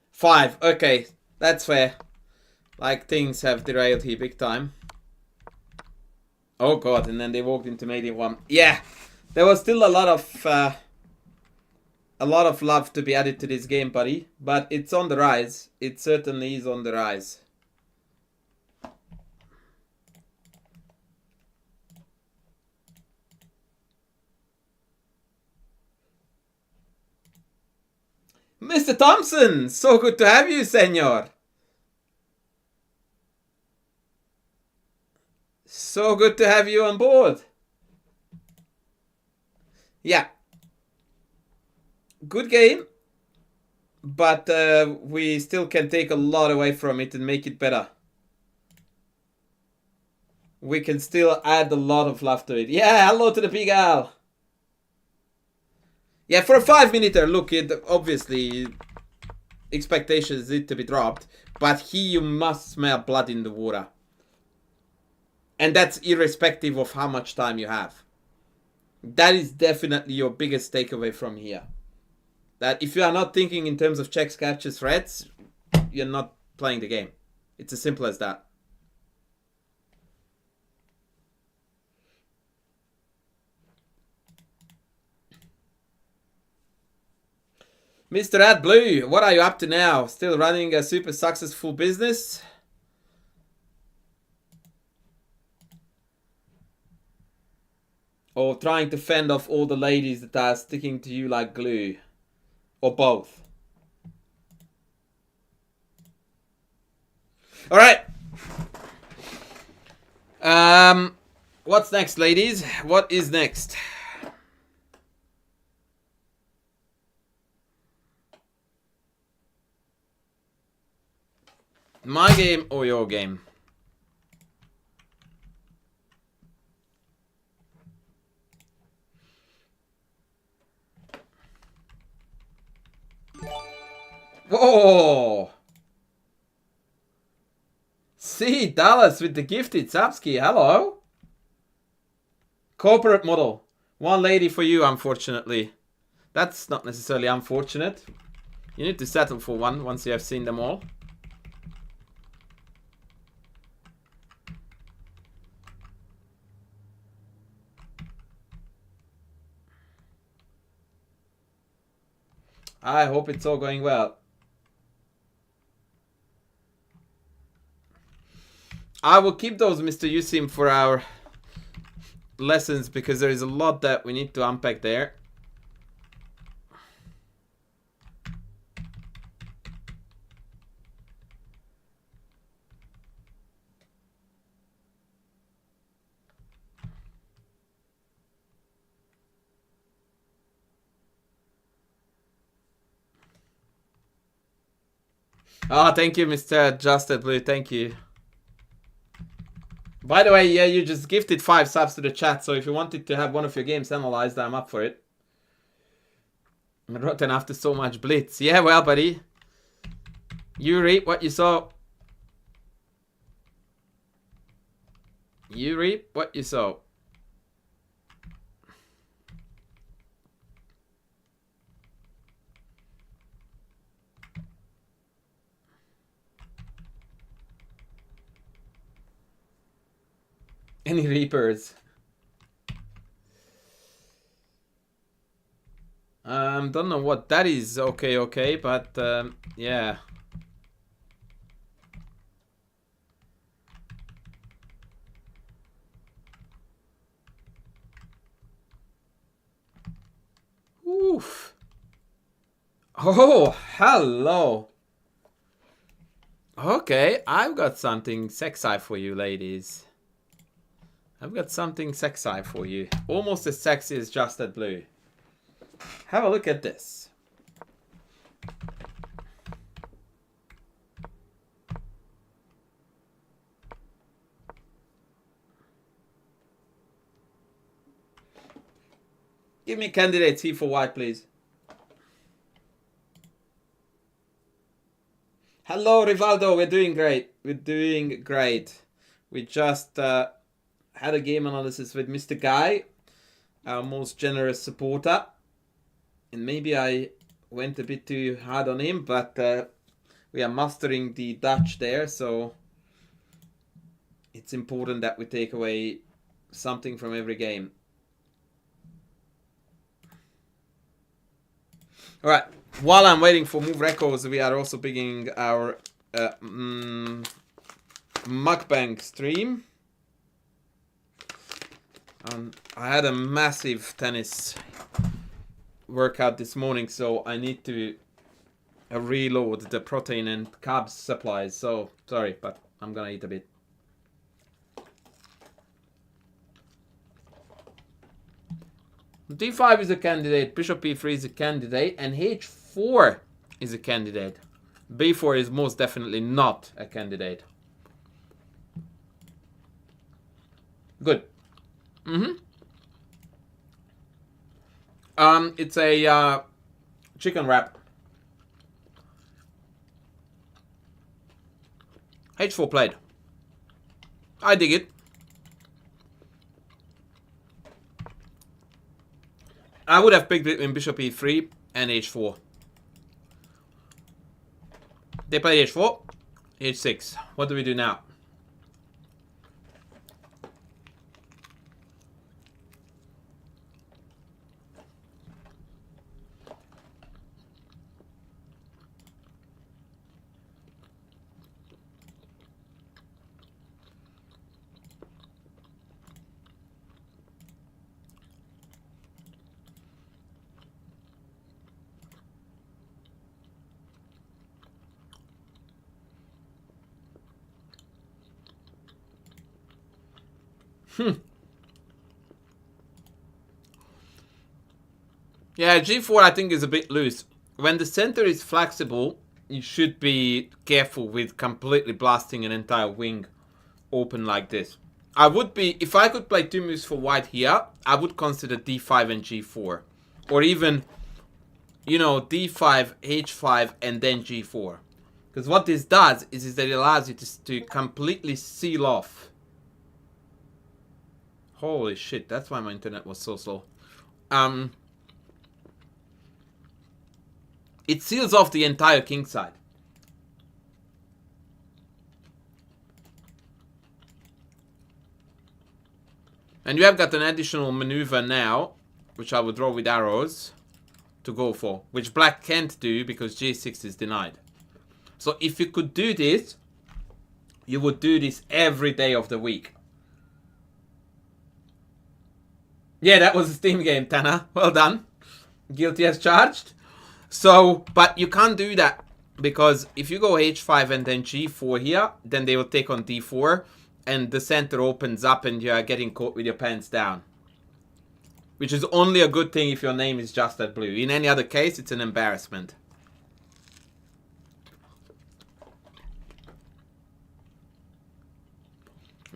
5. Okay, that's fair. Like things have derailed here big time. Oh god, and then they walked into mate 1. Yeah, there was still a lot of love to be added to this game, buddy. But it's on the rise. It certainly is on the rise. Mr. Thompson, so good to have you, senor. So good to have you on board. Yeah. Good game. But we still can take a lot away from it and make it better. We can still add a lot of love to it. Yeah, hello to the big Al. Yeah, for a 5-minute, look, it obviously expectations need to be dropped. But here you must smell blood in the water. And that's irrespective of how much time you have. That is definitely your biggest takeaway from here. That if you are not thinking in terms of checks, captures, threats, you're not playing the game. It's as simple as that. Mr. AdBlue, what are you up to now? Still running a super successful business? Or trying to fend off all the ladies that are sticking to you like glue? Or both? Alright. What's next, ladies? What is next? My game or your game? Whoa! See, Dallas with the gifted Sapsky. Hello. Corporate model. One lady for you, unfortunately. That's not necessarily unfortunate. You need to settle for one once you have seen them all. I hope it's all going well. I will keep those, Mr. Yusim, for our lessons because there is a lot that we need to unpack there. Oh, thank you, Mr. Adjusted Blue. Thank you. By the way, yeah, you just gifted 5 subs to the chat, so if you wanted to have one of your games analyzed, I'm up for it. I'm rotten after so much blitz. Yeah, well, buddy. You reap what you sow. You reap what you sow. Any reapers? Don't know what that is. Okay, but yeah. Oof. Oh, hello. Okay, I've got something sexy for you, ladies. I've got something sexy for you. Almost as sexy as Adjusted Blue. Have a look at this. Give me candidate C for white, please. Hello, Rivaldo. We're doing great. We're doing great. We just had a game analysis with Mr. Guy, our most generous supporter. And maybe I went a bit too hard on him, but we are mastering the Dutch there, so it's important that we take away something from every game. All right. While I'm waiting for move records, we are also beginning our mukbang stream. I had a massive tennis workout this morning, so I need to reload the protein and carbs supplies. So sorry, but I'm gonna eat a bit. D5 is a candidate, bishop e3 is a candidate, and h4 is a candidate. b4 is most definitely not a candidate. Good. It's a chicken wrap. h4 played. I dig it. I would have picked it in bishop e3 and h4. They play h4, h6. What do we do now? Yeah, g4 I think is a bit loose. When the center is flexible, you should be careful with completely blasting an entire wing open like this. I would be, if I could play 2 moves for white here, I would consider d5 and g4. Or even, you know, d5, h5, and then g4. Because what this does is that it allows you to completely seal off. Holy shit, that's why my internet was so slow. It seals off the entire king side. And you have got an additional maneuver now, which I will draw with arrows to go for, which black can't do because g6 is denied. So if you could do this, you would do this every day of the week. Yeah, that was a Steam game, Tana. Well done. Guilty as charged. So, but you can't do that because if you go h5 and then g4 here, then they will take on d4 and the center opens up and you are getting caught with your pants down. Which is only a good thing if your name is Adjusted Blue. In any other case, it's an embarrassment.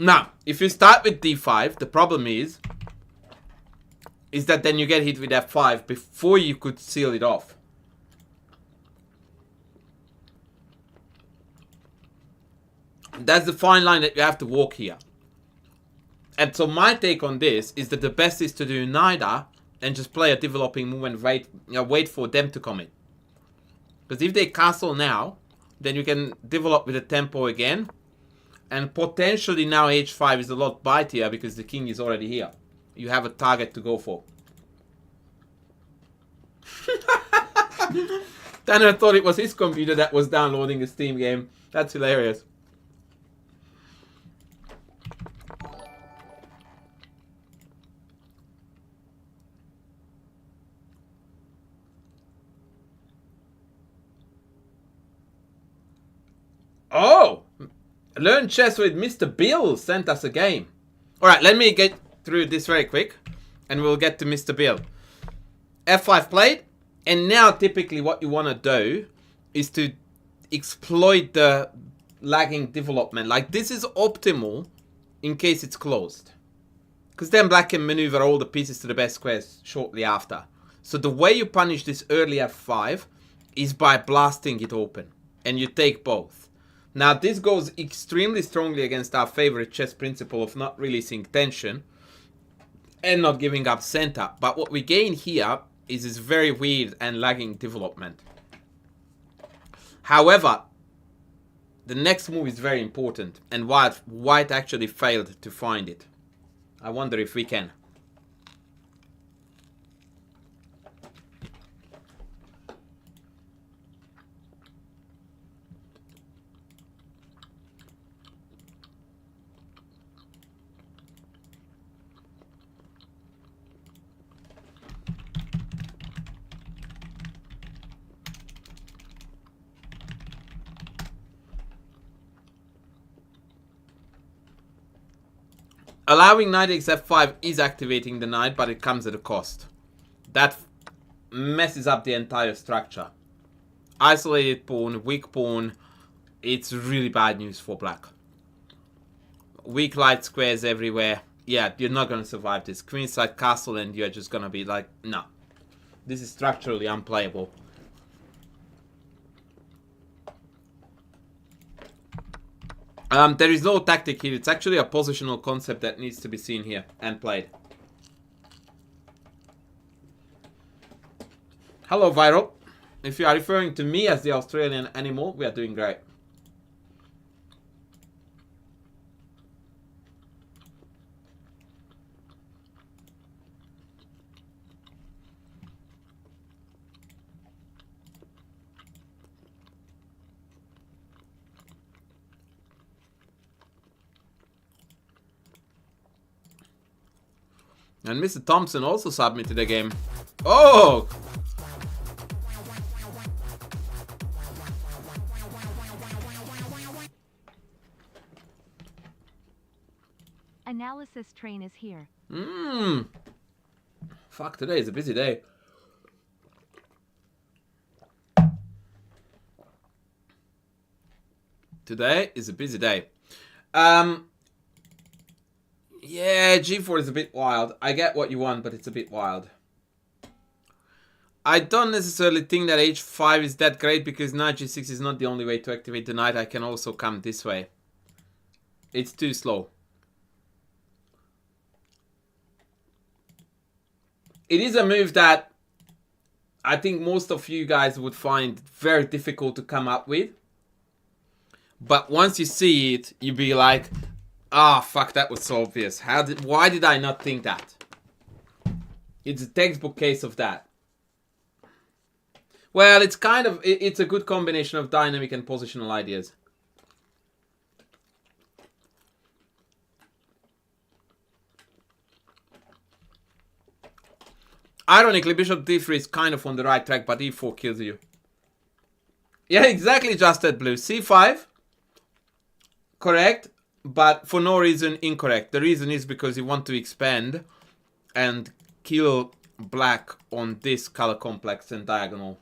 Now, if you start with d5, the problem is that then you get hit with f5 before you could seal it off. That's the fine line that you have to walk here. And so my take on this is that the best is to do neither and just play a developing move and wait for them to come in. Because if they castle now, then you can develop with a tempo again. And potentially now h5 is a lot bitier because the king is already here. You have a target to go for. Tanner thought it was his computer that was downloading a Steam game. That's hilarious. Oh! Learn chess with Mr. Bill sent us a game. Alright, let me get through this very quick. And we'll get to Mr. Bill. F5 played. And now typically what you want to do is to exploit the lagging development. Like this is optimal in case it's closed. Because then black can maneuver all the pieces to the best squares shortly after. So the way you punish this early F5 is by blasting it open. And you take both. Now this goes extremely strongly against our favorite chess principle of not releasing tension and not giving up center. But what we gain here is this very weird and lagging development. However, the next move is very important, and white actually failed to find it. I wonder if we can. Allowing knight takes f5 is activating the knight, but it comes at a cost. That messes up the entire structure. Isolated pawn, weak pawn. It's really bad news for black. Weak light squares everywhere. Yeah, you're not going to survive this. Queenside castle and you're just going to be like, no. This is structurally unplayable. There is no tactic here. It's actually a positional concept that needs to be seen here and played. Hello, Viral. If you are referring to me as the Australian animal, we are doing great. And Mr. Thompson also submitted a game. Oh!
Analysis train is here.
Fuck, today is a busy day. Today is a busy day. Yeah, G4 is a bit wild. I get what you want, but it's a bit wild. I don't necessarily think that H5 is that great because knight G6 is not the only way to activate the knight. I can also come this way. It's too slow. It is a move that I think most of you guys would find very difficult to come up with. But once you see it, you'll be like, ah, fuck, that was so obvious. Why did I not think that? It's a textbook case of that. Well, it's kind of, it's a good combination of dynamic and positional ideas. Ironically, bishop d3 is kind of on the right track, but e4 kills you. Yeah, exactly, just at blue. c5, correct, but for no reason incorrect. The reason is because you want to expand and kill black on this color complex and diagonal.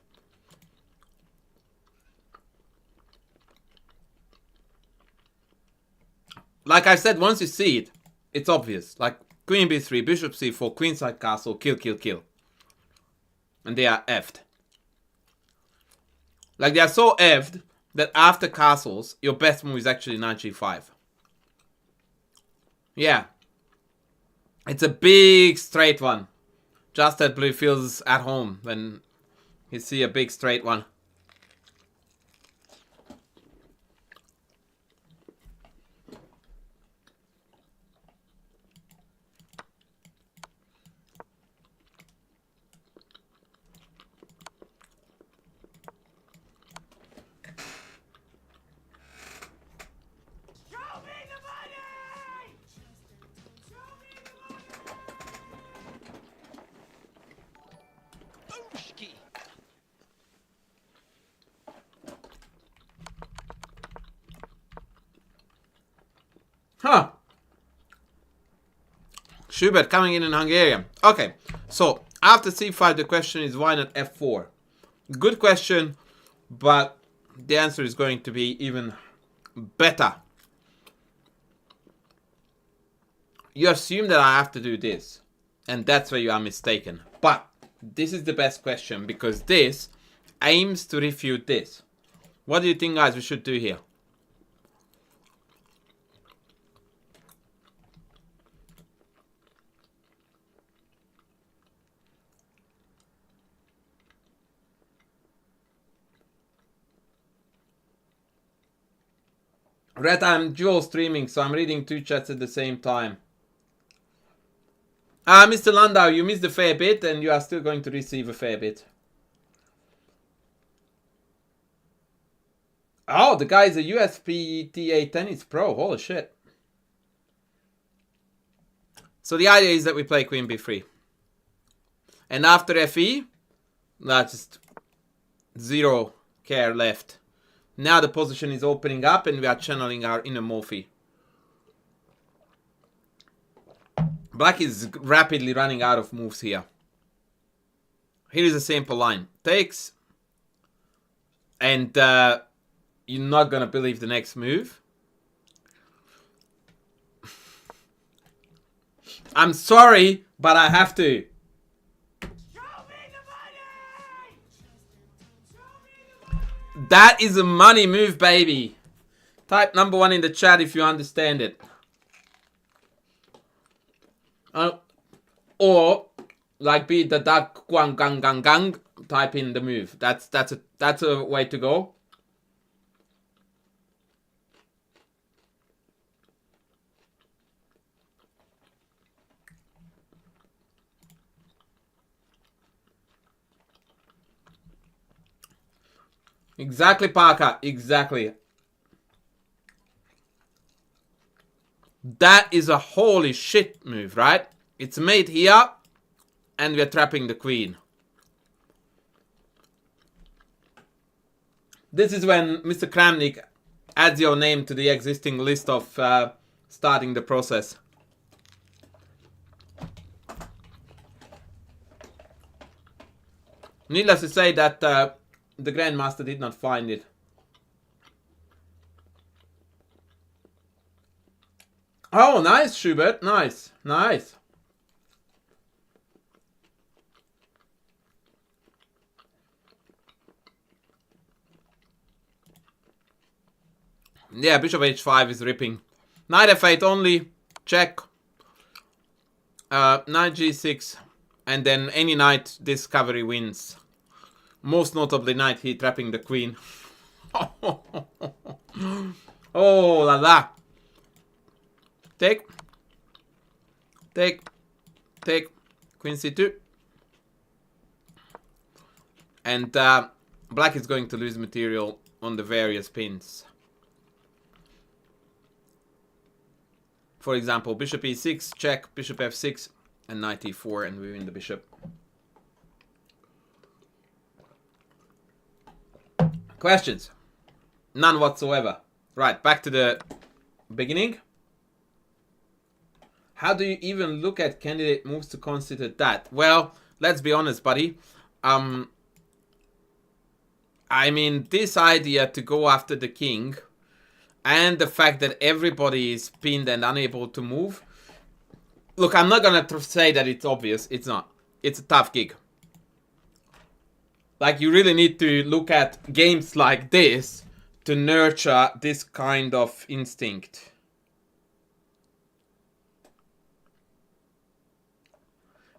like I said, once you see it, it's obvious. Like queen b3, bishop c4, queenside castle, kill, kill, kill. And they are effed. Like they are so effed that after castles, your best move is actually knight g5. Yeah. It's a big straight one. Just that blue feels at home when you see a big straight one. Huh. Schubert coming in Hungarian. Okay, so after c5, the question is why not f4? Good question, but the answer is going to be even better. You assume that I have to do this, and that's where you are mistaken. But this is the best question because this aims to refute this. What do you think, guys, we should do here? Red, I'm dual streaming, so I'm reading 2 chats at the same time. Mr. Landau, you missed a fair bit, and you are still going to receive a fair bit. Oh, the guy is a USPTA tennis pro. Holy shit. So the idea is that we play queen b3. And after fe, that's just zero care left. Now the position is opening up and we are channeling our inner Morphy. Black is rapidly running out of moves here. Here is a simple line. Takes. And you're not going to believe the next move. I'm sorry, but I have to. That is a money move, baby. Type number 1 in the chat if you understand it. Or like be the duck guang gang gang gang. Type in the move. That's a way to go. Exactly, Parker. Exactly. That is a holy shit move, right? It's made here, and we're trapping the queen. This is when Mr. Kramnik adds your name to the existing list of starting the process. Needless to say that the Grandmaster did not find it. Oh, nice, Schubert. Nice. Nice. Yeah, bishop h5 is ripping. Knight f8 only. Check. Knight g6. And then any knight discovery wins. Most notably, knight here trapping the queen. Oh la la. Take. Take. Take. Queen c2. And black is going to lose material on the various pins. For example, bishop e6, check, bishop f6, and knight e4, and we win the bishop. Questions? None whatsoever. Right, back to the beginning. How do you even look at candidate moves to consider that? Well, let's be honest, buddy. I mean, this idea to go after the king and the fact that everybody is pinned and unable to move. Look, I'm not gonna say that it's obvious. It's not. It's a tough gig. Like, you really need to look at games like this to nurture this kind of instinct.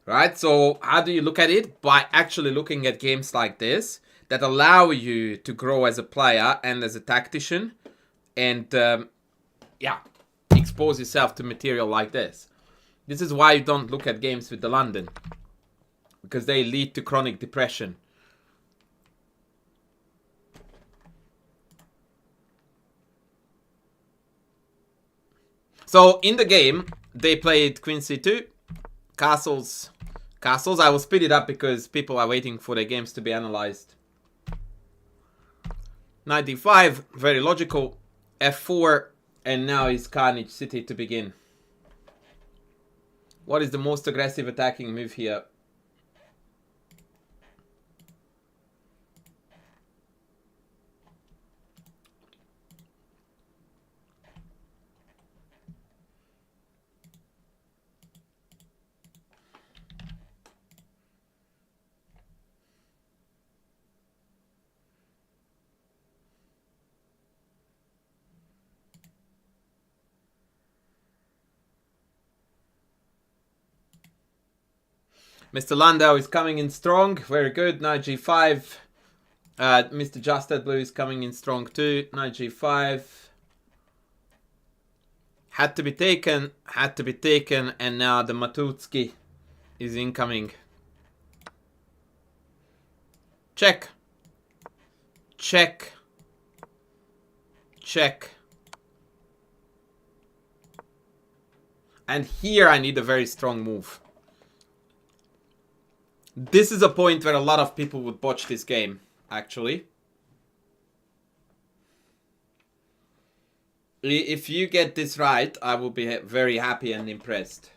Right? So how do you look at it? By actually looking at games like this that allow you to grow as a player and as a tactician, and yeah, expose yourself to material like this. This is why you don't look at games with the London, because they lead to chronic depression. So in the game, they played Queen C2, castles. I will speed it up because people are waiting for their games to be analyzed. Knight D5, very logical. F4, and now is Carnage City to begin. What is the most aggressive attacking move here? Mr. Landau is coming in strong. Very good. Knight G5. Mr. Justed Blue is coming in strong too. Knight G5. Had to be taken. And now the Matutsky is incoming. Check. Check. Check. And here I need a very strong move. This is a point where a lot of people would botch this game, actually. If you get this right, I will be very happy and impressed.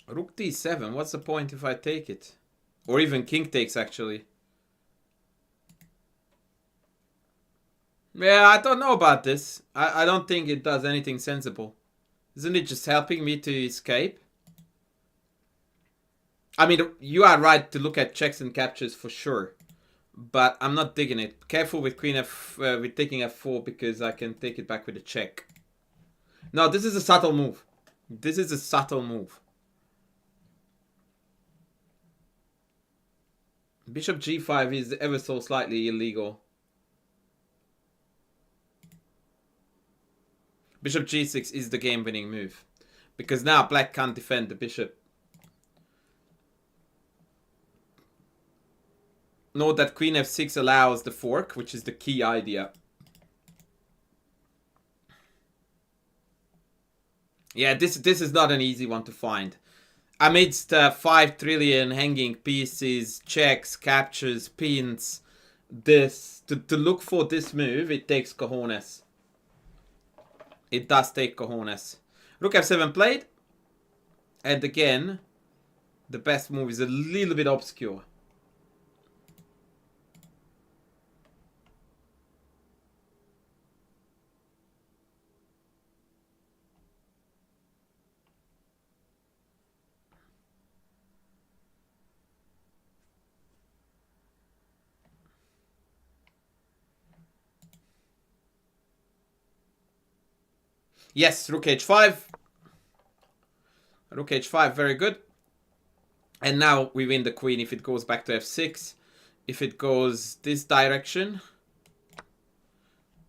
Rook D7, what's the point if I take it? Or even king takes, actually. Yeah, I don't know about this. I don't think it does anything sensible. Isn't it just helping me to escape? I mean, you are right to look at checks and captures for sure. But I'm not digging it. Careful with Queen F, with taking F4, because I can take it back with a check. No, this is a subtle move. This is a subtle move. Bishop G5 is ever so slightly illegal. Bishop G6 is the game-winning move. Because now black can't defend the bishop. Note that Queen F6 allows the fork, which is the key idea. Yeah, this is not an easy one to find. Amidst 5 trillion hanging pieces, checks, captures, pins, to look for this move, it takes cojones. It does take cojones. Rook F7 played. And again, the best move is a little bit obscure. Yes, Rook H5. Rook H5, very good. And now we win the queen if it goes back to F6. If it goes this direction,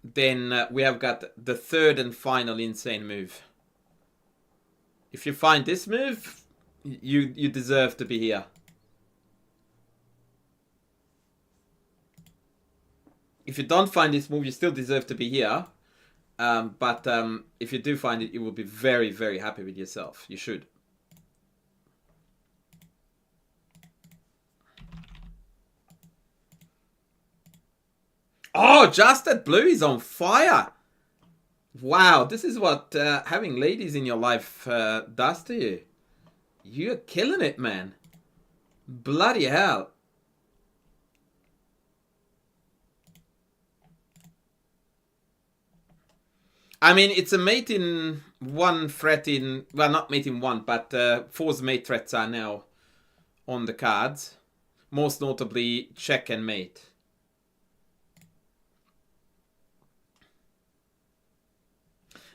then we have got the third and final insane move. If you find this move, you deserve to be here. If you don't find this move, you still deserve to be here. But if you do find it, you will be very, very happy with yourself. You should. Oh, Justed Blue is on fire. Wow, this is what having ladies in your life does to you. You're killing it, man. Bloody hell. I mean, it's a mate in one threat in... Well, not mate in one, but four's mate threats are now on the cards. Most notably, check and mate.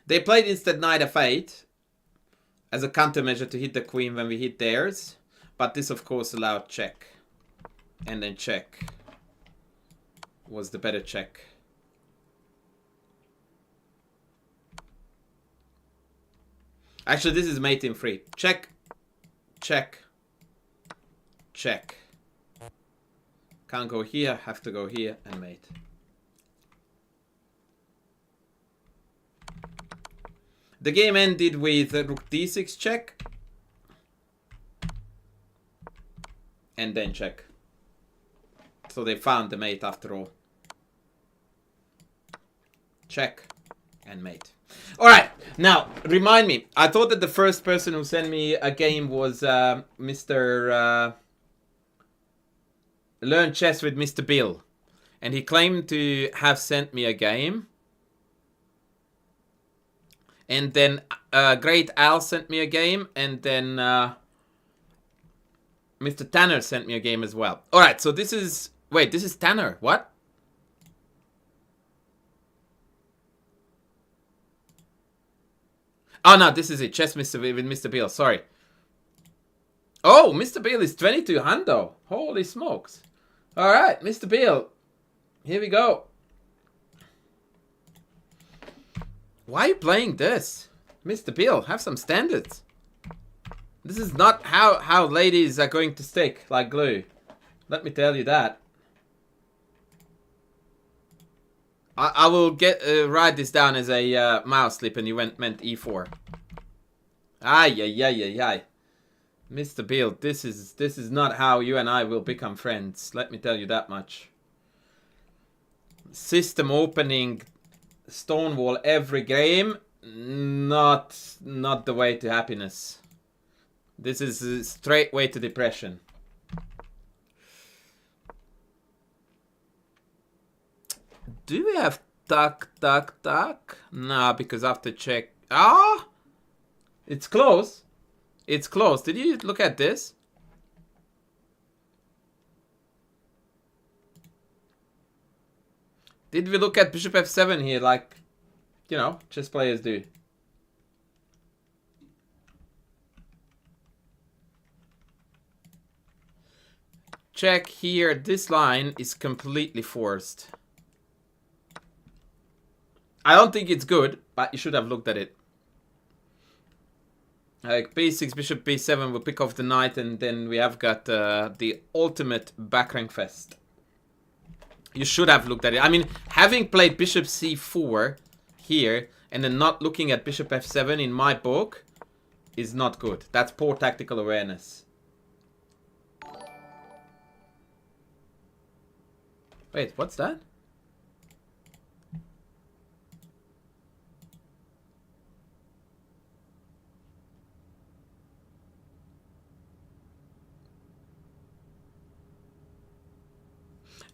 They played instead knight f8 as a countermeasure to hit the queen when we hit theirs. But this, of course, allowed check. And then check was the better check. Actually, this is mate in 3. Check, check, check. Can't go here, have to go here and mate. The game ended with rook d6 check. And then check. So they found the mate after all. Check and mate. Alright, now, remind me. I thought that the first person who sent me a game was Mr. Learn Chess with Mr. Bill. And he claimed to have sent me a game. And then Great Al sent me a game. And then Mr. Tanner sent me a game as well. Alright, so this is... Wait, this is Tanner. What? Oh, no, this is it. Chess with Mr. Bill. Sorry. Oh, Mr. Bill is 22 hundo. Holy smokes. Alright, Mr. Bill. Here we go. Why are you playing this? Mr. Bill, have some standards. This is not how ladies are going to stick like glue. Let me tell you that. I will write this down as a mouse slip, and you meant e4. Ay. Mr. Bill, this is not how you and I will become friends. Let me tell you that much. System opening, Stonewall every game, not the way to happiness. This is a straight way to depression. Do we have tuck? Nah, because after check... Ah! It's close. It's close. Did you look at this? Did we look at bishop f7 here like, you know, chess players do? Check here. This line is completely forced. I don't think it's good, but you should have looked at it. Like b6, bishop b7 will pick off the knight, and then we have got the ultimate backrank fest. You should have looked at it. I mean, having played bishop c4 here, and then not looking at bishop f7 in my book is not good. That's poor tactical awareness. Wait, what's that?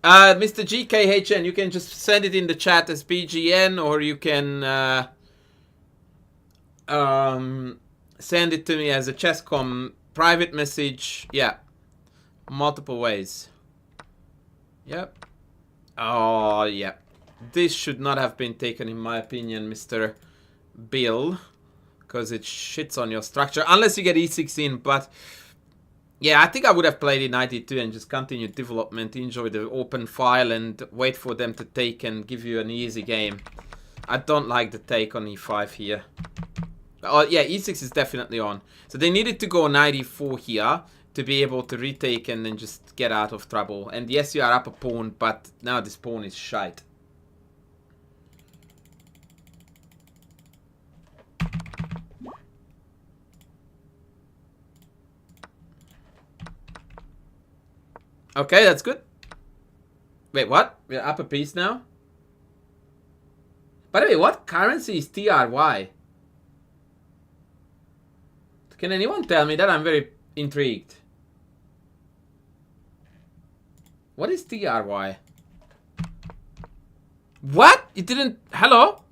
Mr. GKHN, you can just send it in the chat as BGN, or you can send it to me as a ChessCom private message. Yeah, multiple ways. Yep. Oh, yeah. This should not have been taken, in my opinion, Mr. Bill, because it shits on your structure, unless you get e6 in, but... Yeah, I think I would have played in knight e2 and just continue development, enjoy the open file, and wait for them to take and give you an easy game. I don't like the take on e5 here. Oh, yeah, e6 is definitely on. So they needed to go knight e4 here to be able to retake and then just get out of trouble. And yes, you are up a pawn, but now this pawn is shite. Okay, that's good. Wait, what? We're up a piece now? By the way, what currency is TRY? Can anyone tell me that? I'm very intrigued. What is TRY? What? It didn't... Hello?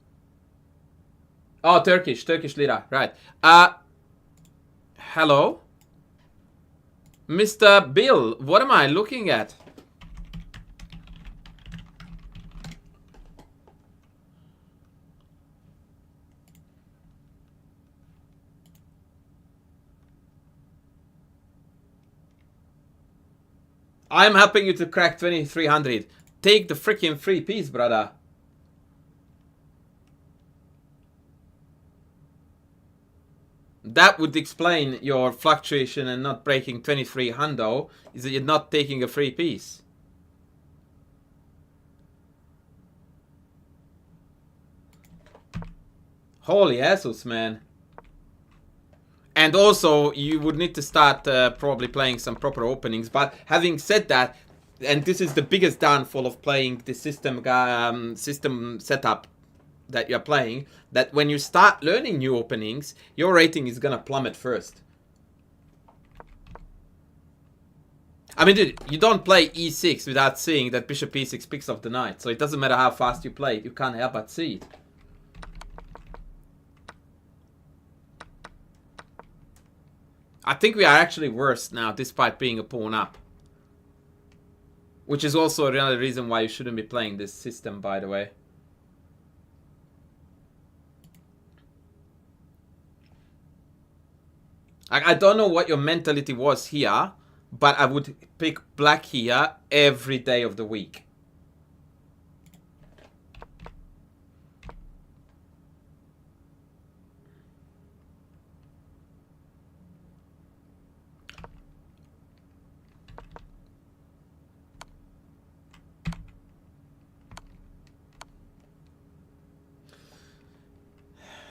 Oh, Turkish lira. Right. Hello? Mr. Bill, what am I looking at? I'm helping you to crack 2300. Take the freaking free piece, brother. That would explain your fluctuation and not breaking 23 hundo, is that you're not taking a free piece. Holy Jesus, man. And also, you would need to start probably playing some proper openings. But having said that, and this is the biggest downfall of playing the system setup that you're playing, that when you start learning new openings, your rating is gonna plummet first. I mean, dude, you don't play e6 without seeing that bishop e6 picks off the knight. So it doesn't matter how fast you play it, you can't help but see it. I think we are actually worse now, despite being a pawn up. Which is also another reason why you shouldn't be playing this system, by the way. I don't know what your mentality was here, but I would pick black here every day of the week.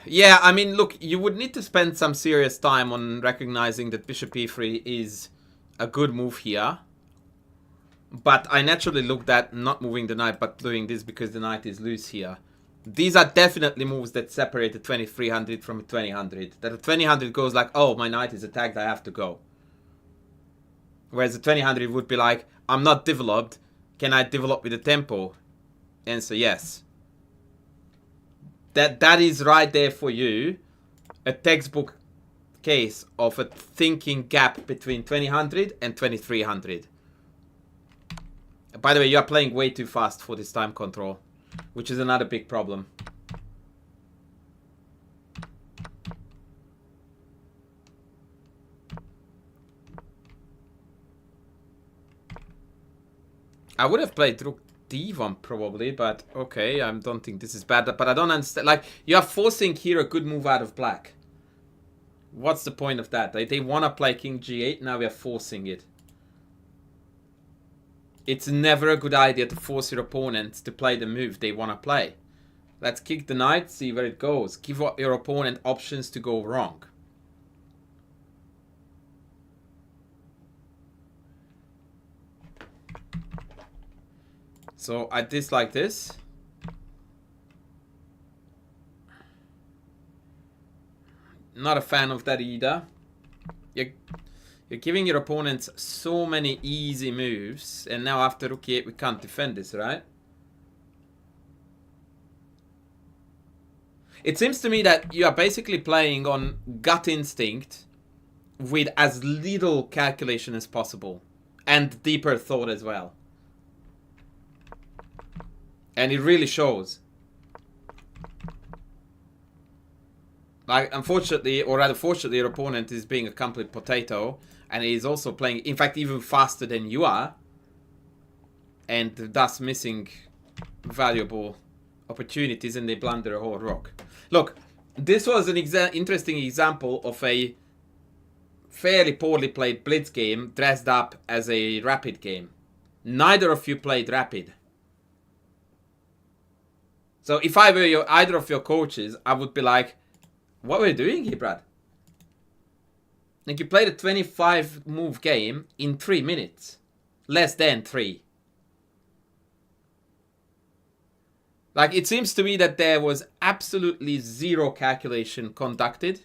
Yeah, I mean, look, you would need to spend some serious time on recognizing that bishop e3 is a good move here. But I naturally looked at not moving the knight, but doing this because the knight is loose here. These are definitely moves that separate the 2300 from the 2000. That the 2000 goes like, oh, my knight is attacked, I have to go. Whereas the 2000 would be like, I'm not developed, can I develop with the tempo? Answer yes. That is right there for you, a textbook case of a thinking gap between 2000 and 2300. By the way, you are playing way too fast for this time control, which is another big problem. I would have played rook d1 probably, but okay, I don't think this is bad. But I don't understand. Like, you are forcing here a good move out of black. What's the point of that? They want to play king g8, now we are forcing it. It's never a good idea to force your opponents to play the move they want to play. Let's kick the knight, see where it goes. Give your opponent options to go wrong. So I dislike this. Not a fan of that either. You're giving your opponents so many easy moves, and now after rook e8 we can't defend this, right? It seems to me that you are basically playing on gut instinct with as little calculation as possible, and deeper thought as well. And it really shows. Like, unfortunately, or rather fortunately, your opponent is being a complete potato. And he's also playing, in fact, even faster than you are. And thus missing valuable opportunities, and they blunder a whole rook. Look, this was an interesting example of a fairly poorly played blitz game dressed up as a rapid game. Neither of you played rapid. So if I were either of your coaches, I would be like, what were you doing here, Brad? Like, you played a 25 move game in 3 minutes. Less than 3. Like, it seems to me that there was absolutely zero calculation conducted.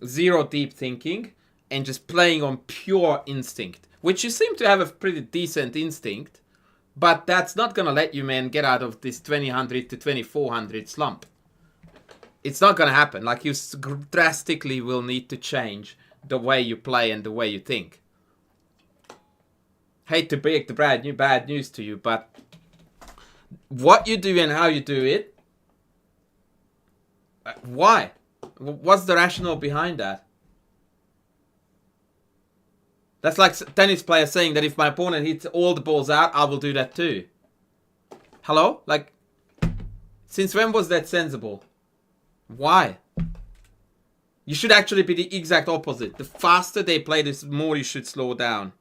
Zero deep thinking. And just playing on pure instinct. Which you seem to have a pretty decent instinct. But that's not gonna let you, man, get out of this 2000 to 2400 slump. It's not gonna happen. Like, you drastically will need to change the way you play and the way you think. Hate to break the bad news to you, but what you do and how you do it, why? What's the rationale behind that? That's like tennis players saying that if my opponent hits all the balls out, I will do that too. Hello? Like, since when was that sensible? Why? You should actually be the exact opposite. The faster they play, the more you should slow down.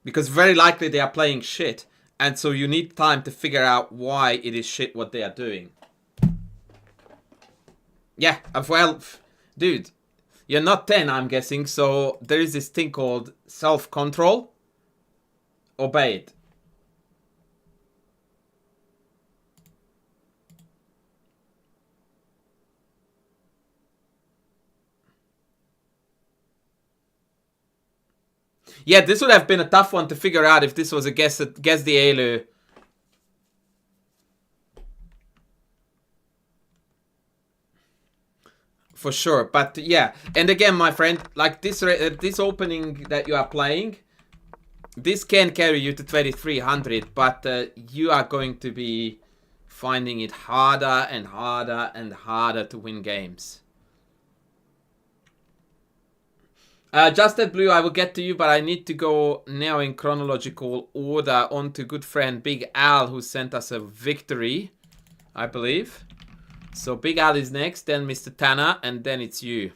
Because very likely they are playing shit. And so you need time to figure out why it is shit what they are doing. Yeah, well, dude, you're not 10, I'm guessing. So there is this thing called self-control. Obey it. Yeah, this would have been a tough one to figure out if this was a guess the Elu. For sure, but yeah. And again, my friend, like this opening that you are playing, this can carry you to 2300, but you are going to be finding it harder and harder and harder to win games. Just that blue, I will get to you, but I need to go now in chronological order on to good friend Big Al, who sent us a victory, I believe. So Big Al is next, then Mr. Tanner, and then it's you.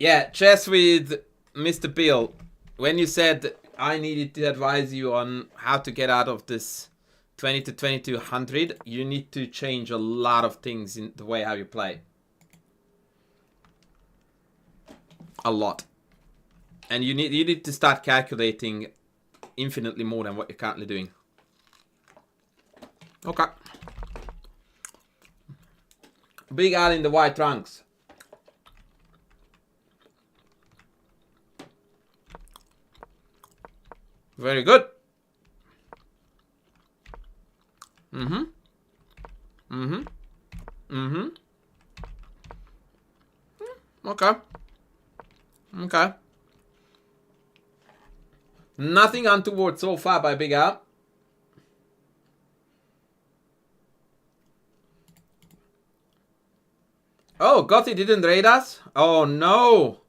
Yeah, chess with Mr. Bill. When you said I needed to advise you on how to get out of this 20 to 2200, you need to change a lot of things in the way how you play. A lot. And you need to start calculating infinitely more than what you're currently doing. Okay. Big Al in the white trunks. Very good. Mm-hmm. Mm-hmm. Mm-hmm. Okay. Okay. Nothing untoward so far by Big Al. Oh, Gotti didn't raid us? Oh no.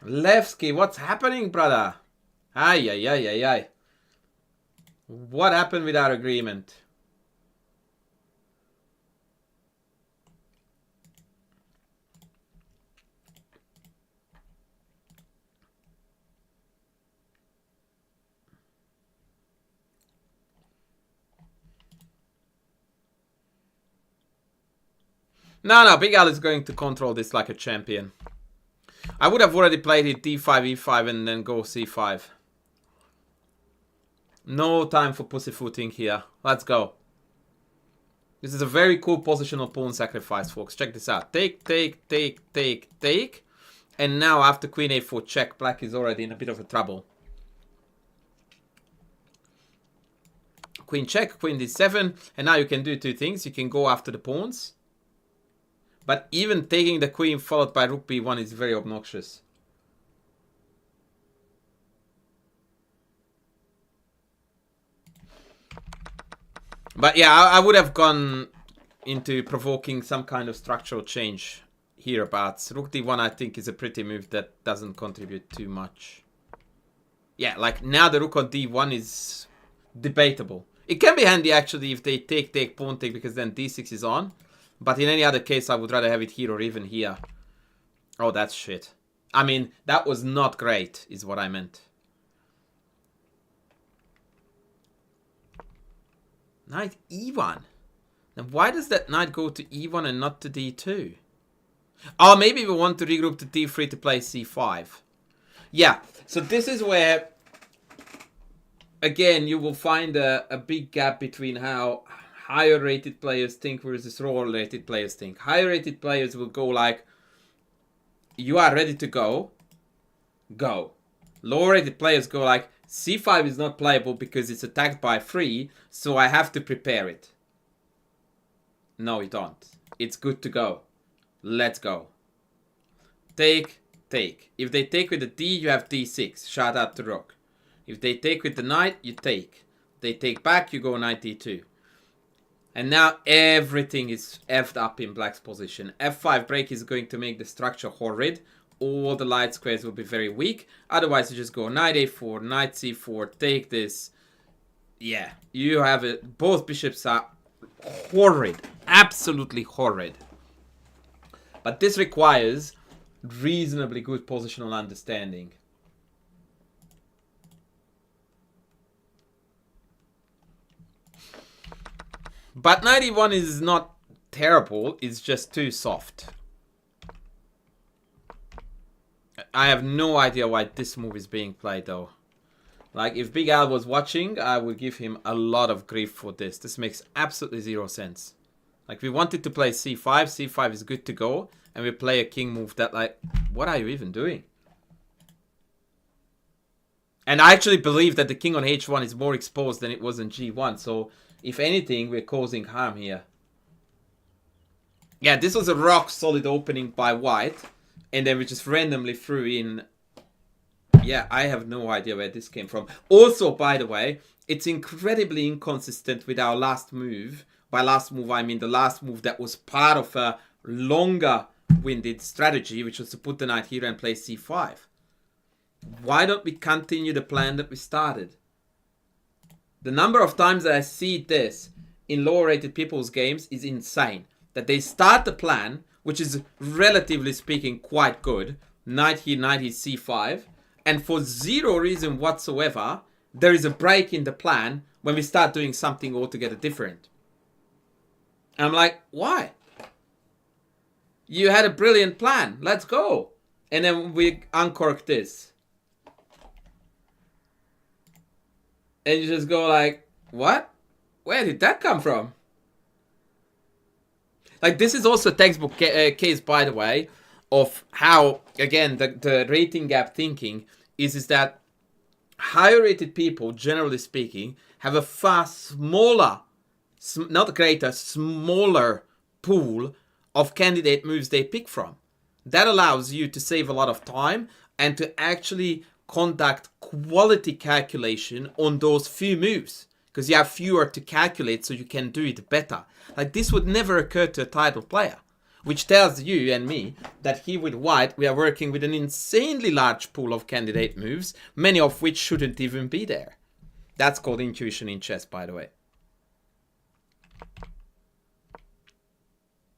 Levski, what's happening, brother? Ay, ay, ay, ay, ay. What happened with our agreement? No, Big Al is going to control this like a champion. I would have already played it d5, e5, and then go c5. No time for pussyfooting here. Let's go. This is a very cool positional pawn sacrifice, folks. Check this out. Take, take, take, take, take. And now after queen a4 check, black is already in a bit of a trouble. Queen check, queen d7. And now you can do two things. You can go after the pawns. But even taking the queen followed by rook b1 is very obnoxious. But yeah, I would have gone into provoking some kind of structural change hereabouts. Rook d1 I think is a pretty move that doesn't contribute too much. Yeah, like now the rook on d1 is debatable. It can be handy actually if they take, pawn take, because then d6 is on. But in any other case, I would rather have it here or even here. Oh, that's shit. I mean, that was not great, is what I meant. Knight e1. Then why does that knight go to e1 and not to d2? Oh, maybe we want to regroup to d3 to play c5. Yeah, so this is where, again, you will find a big gap between how higher rated players think versus lower rated players think. Higher rated players will go like, you are ready to go, go. Lower rated players go like, c5 is not playable because it's attacked by 3, so I have to prepare it. No, you don't. It's good to go. Let's go. Take, take. If they take with the d, you have d6. Shout out to rook. If they take with the knight, you take. They take back, you go knight d2. And now everything is effed up in black's position. f5 break is going to make the structure horrid. All the light squares will be very weak. Otherwise, you just go knight a4, knight c4, take this. Yeah, you have it. Both bishops are horrid. Absolutely horrid. But this requires reasonably good positional understanding. But 91 is not terrible, it's just too soft. I have no idea why this move is being played though. Like, if Big Al was watching, I would give him a lot of grief for this. This makes absolutely zero sense. Like, we wanted to play c5, c5 is good to go, and we play a king move that, like, what are you even doing? And I actually believe that the king on h1 is more exposed than it was on g1, so if anything, we're causing harm here. Yeah, this was a rock solid opening by white, and then we just randomly threw in. Yeah, I have no idea where this came from. Also, by the way, it's incredibly inconsistent with our last move. By last move, I mean the last move that was part of a longer-winded strategy, which was to put the knight here and play c5. Why don't we continue the plan that we started? The number of times that I see this in lower-rated people's games is insane. That they start the plan, which is relatively speaking quite good. Knight here, c5. And for zero reason whatsoever, there is a break in the plan when we start doing something altogether different. And I'm like, why? You had a brilliant plan. Let's go. And then we uncork this. And you just go like, what? Where did that come from? Like, this is also a textbook case, by the way, of how, again, the rating gap thinking is that higher rated people, generally speaking, have a far smaller, not greater, smaller pool of candidate moves they pick from. That allows you to save a lot of time and to actually conduct quality calculation on those few moves, because you have fewer to calculate, so you can do it better. Like, this would never occur to a title player, which tells you and me that here with white, we are working with an insanely large pool of candidate moves, many of which shouldn't even be there. That's called intuition in chess, by the way.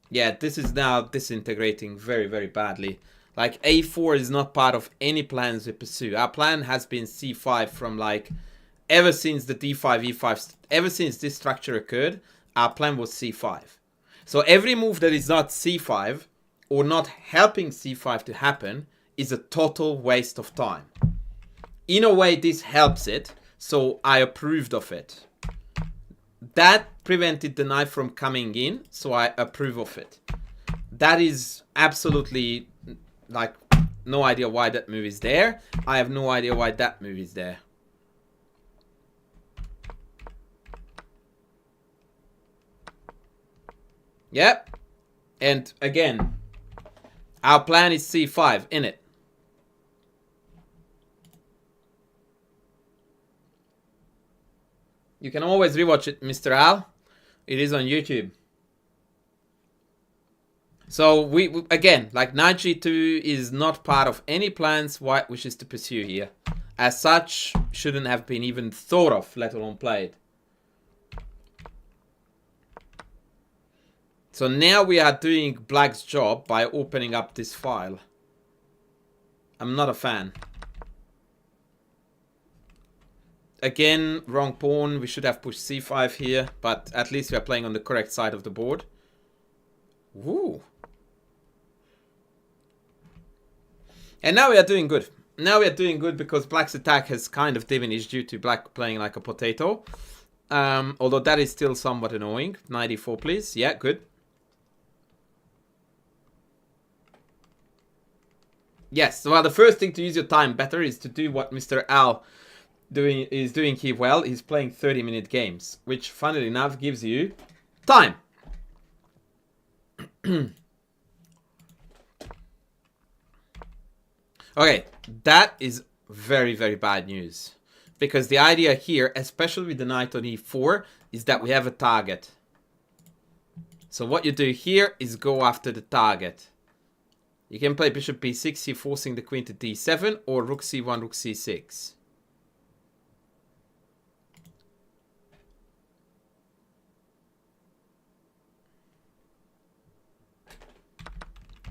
Yeah, this is now disintegrating very, very badly. Like, a4 is not part of any plans we pursue. Our plan has been c5 from, like, ever since the d5, e5, ever since this structure occurred, our plan was c5. So every move that is not c5 or not helping c5 to happen is a total waste of time. In a way, this helps it, so I approved of it. That prevented the knight from coming in, so I approve of it. That is absolutely, like, no idea why that move is there. I have no idea why that move is there. Yep. And again, our plan is c5, innit? You can always rewatch it, Mr. Al. It is on YouTube. So we again, like, knight g2 is not part of any plans white wishes to pursue here. As such, shouldn't have been even thought of, let alone played. So now we are doing black's job by opening up this file. I'm not a fan. Again, wrong pawn. We should have pushed c5 here, but at least we are playing on the correct side of the board. Woo. And now we are doing good. Now we are doing good because black's attack has kind of diminished due to black playing like a potato. Although that is still somewhat annoying. Knight e4, please. Yeah, good. Yes, well, the first thing to use your time better is to do what Mr. Al is doing here well. He's playing 30-minute games, which, funnily enough, gives you time. Okay, that is very, very bad news. Because the idea here, especially with the knight on e4, is that we have a target. So what you do here is go after the target. You can play bishop b6 here, forcing the queen to d7, or rook c1, rook c6.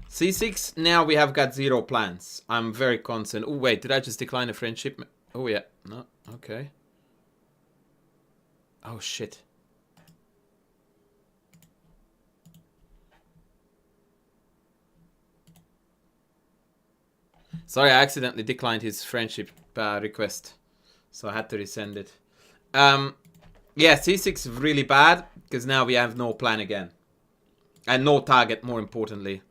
c6, now we have got 0 plans. I'm very concerned. Oh, wait, did I just decline a friendship? Oh, yeah. No, okay. Oh, shit. Sorry, I accidentally declined his friendship request. So I had to resend it. Yeah, c6 is really bad, because now we have no plan again. And no target, more importantly.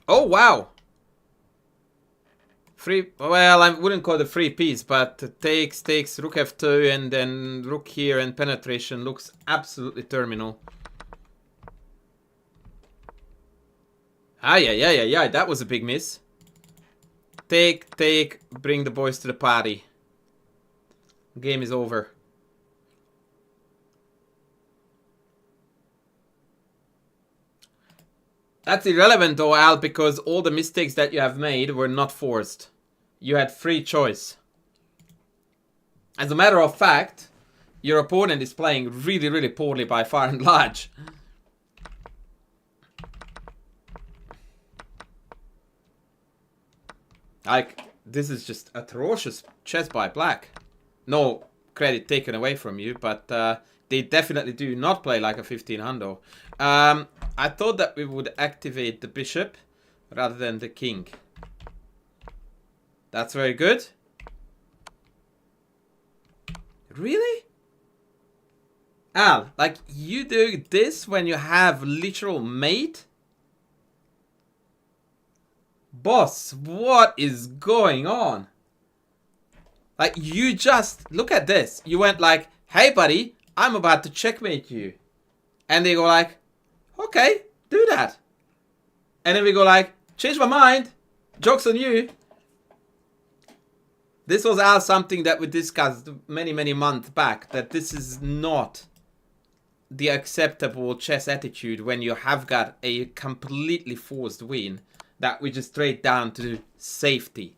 Oh, wow. Free, well, I wouldn't call it a free piece, but takes rook f2 and then rook here and penetration looks absolutely terminal. Yeah, that was a big miss. Take, bring the boys to the party. Game is over. That's irrelevant though, Al, because all the mistakes that you have made were not forced. You had free choice. As a matter of fact, your opponent is playing really, really poorly by far and large. Like, this is just atrocious chess by black. No credit taken away from you, but they definitely do not play like a 1500. I thought that we would activate the bishop rather than the king. That's very good. Really? Al, like, you do this when you have literal mate? Boss, what is going on? Like, you just, look at this. You went like, hey buddy, I'm about to checkmate you. And they go like, okay, do that. And then we go like, change my mind. Joke's on you. This was Al something that we discussed many, many months back. That this is not the acceptable chess attitude when you have got a completely forced win. That we just trade down to safety.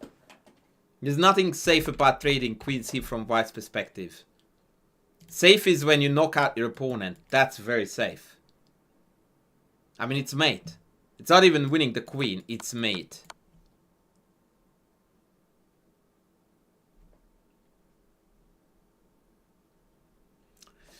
There's nothing safe about trading queens here from white's perspective. Safe is when you knock out your opponent. That's very safe. I mean, it's mate. It's not even winning the queen. It's mate.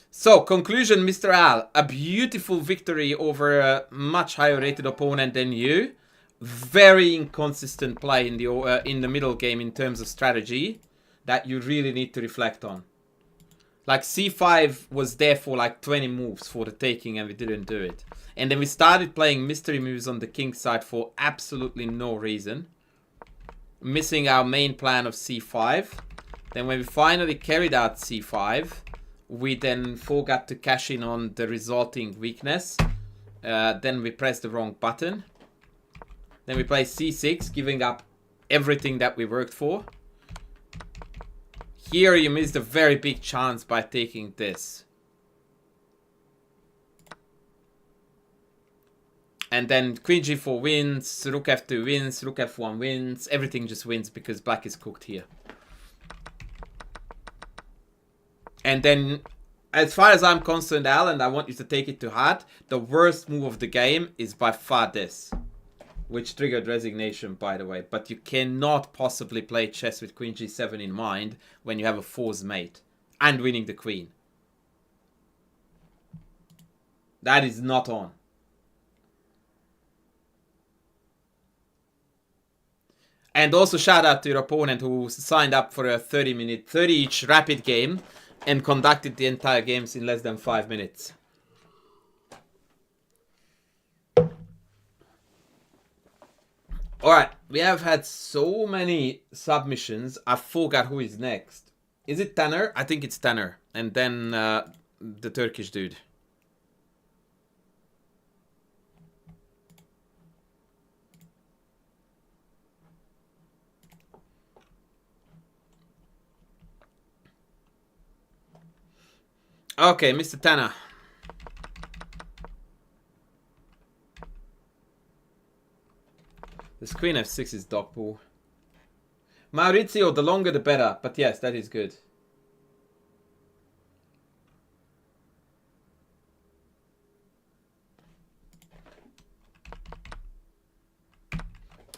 So, conclusion, Mr. Al. A beautiful victory over a much higher rated opponent than you. Very inconsistent play in the middle game in terms of strategy that you really need to reflect on. Like c5 was there for like 20 moves for the taking and we didn't do it. And then we started playing mystery moves on the king side for absolutely no reason. Missing our main plan of c5. Then when we finally carried out c5, we then forgot to cash in on the resulting weakness. Then we pressed the wrong button. Then we play c6, giving up everything that we worked for. Here you missed a very big chance by taking this. And then queen g4 wins, rook f2 wins, rook f1 wins. Everything just wins because black is cooked here. And then, as far as I'm concerned, Al, and I want you to take it to heart, the worst move of the game is by far this. Which triggered resignation, by the way. But you cannot possibly play chess with queen g7 in mind when you have a forced mate. And winning the queen. That is not on. And also shout out to your opponent who signed up for a 30 each rapid game and conducted the entire games in less than 5 minutes. Alright, we have had so many submissions, I forgot who is next. Is it Tanner? I think it's Tanner. And then the Turkish dude. Okay, Mr. Tanner. This queen f6 is dog poo. Maurizio, the longer the better. But yes, that is good.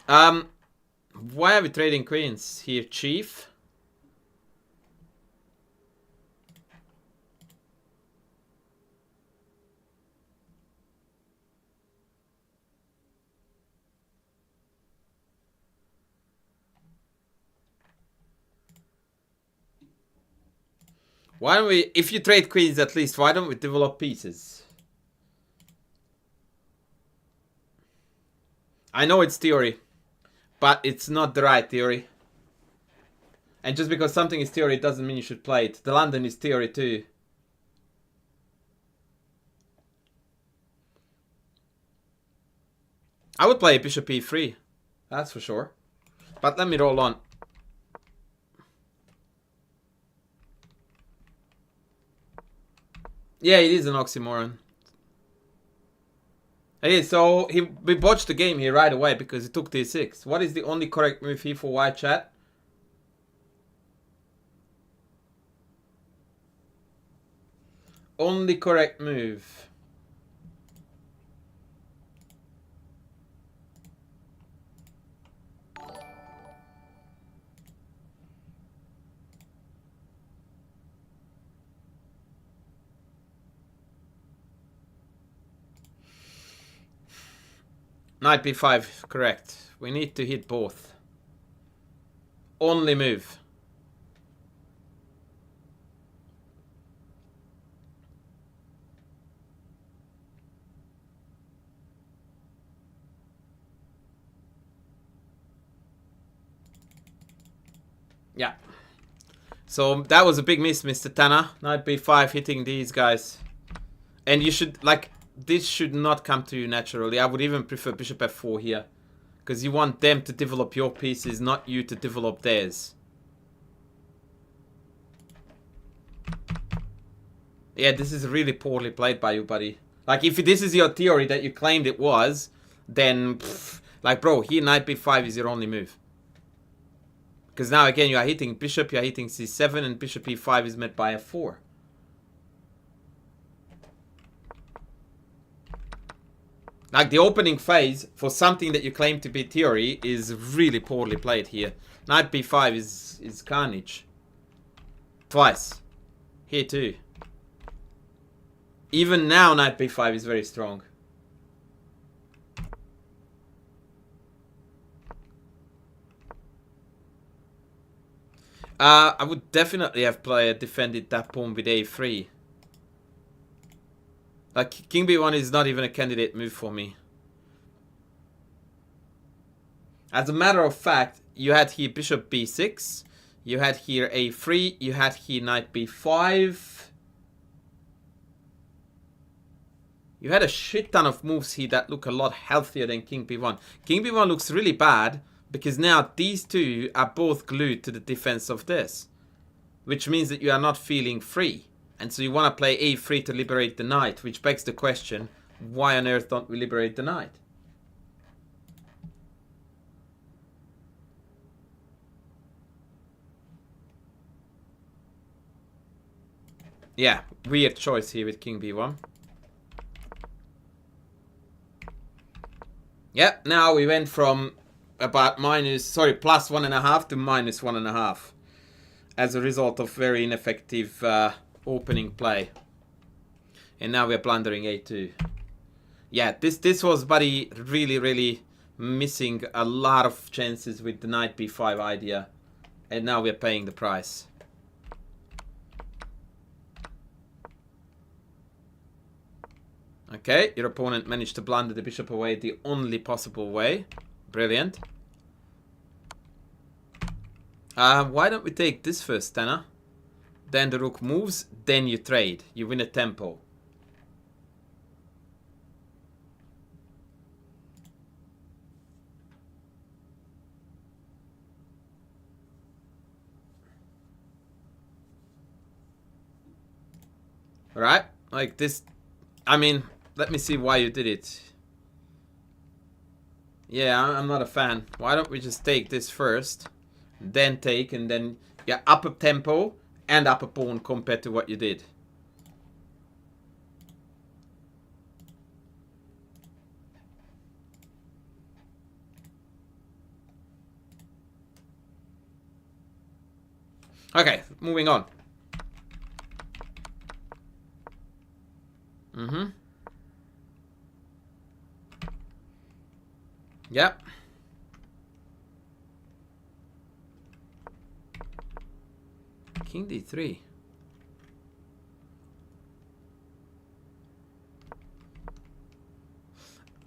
Why are we trading queens here, Chief? Why don't we, if you trade queens at least, why don't we develop pieces? I know it's theory, but it's not the right theory. And just because something is theory doesn't mean you should play it. The London is theory too. I would play bishop e3, that's for sure. But let me roll on. Yeah, it is an oxymoron. Hey, so we botched the game here right away because he took d6. What is the only correct move here for white, chat? Only correct move. Knight b5, correct. We need to hit both. Only move. Yeah. So that was a big miss, Mr. Tanner. Knight b5 hitting these guys. And you should, like, this should not come to you naturally. I would even prefer bishop f4 here. Because you want them to develop your pieces, not you to develop theirs. Yeah, this is really poorly played by you, buddy. Like, if this is your theory that you claimed it was, then, like, bro, here knight b5 is your only move. Because now, again, you are hitting bishop, you are hitting c7, and bishop e5 is met by f4. Like, the opening phase for something that you claim to be theory is really poorly played here. Knight b5 is carnage. Twice. Here too. Even now, knight b5 is very strong. I would definitely have defended that pawn with a3. Like, king b1 is not even a candidate move for me. As a matter of fact, you had here bishop b6. You had here a3. You had here knight b5. You had a shit ton of moves here that look a lot healthier than king b1. King b1 looks really bad because now these two are both glued to the defense of this. Which means that you are not feeling free. And so you want to play a3 to liberate the knight, which begs the question, why on earth don't we liberate the knight? Yeah, weird choice here with king b1. Yeah, now we went from about plus 1.5 to minus 1.5. As a result of very ineffective opening play. And now we're blundering a2. Yeah, this was, buddy, really missing a lot of chances with the knight b5 idea. And now we're paying the price. Okay, your opponent managed to blunder the bishop away the only possible way. Brilliant. Why don't we take this first, Tanner? Then the rook moves, then you trade. You win a tempo. Right? Like this. I mean, let me see why you did it. Yeah, I'm not a fan. Why don't we just take this first, then take, and then yeah, up a tempo and up a pawn compared to what you did. Okay, moving on. Yep. King d3.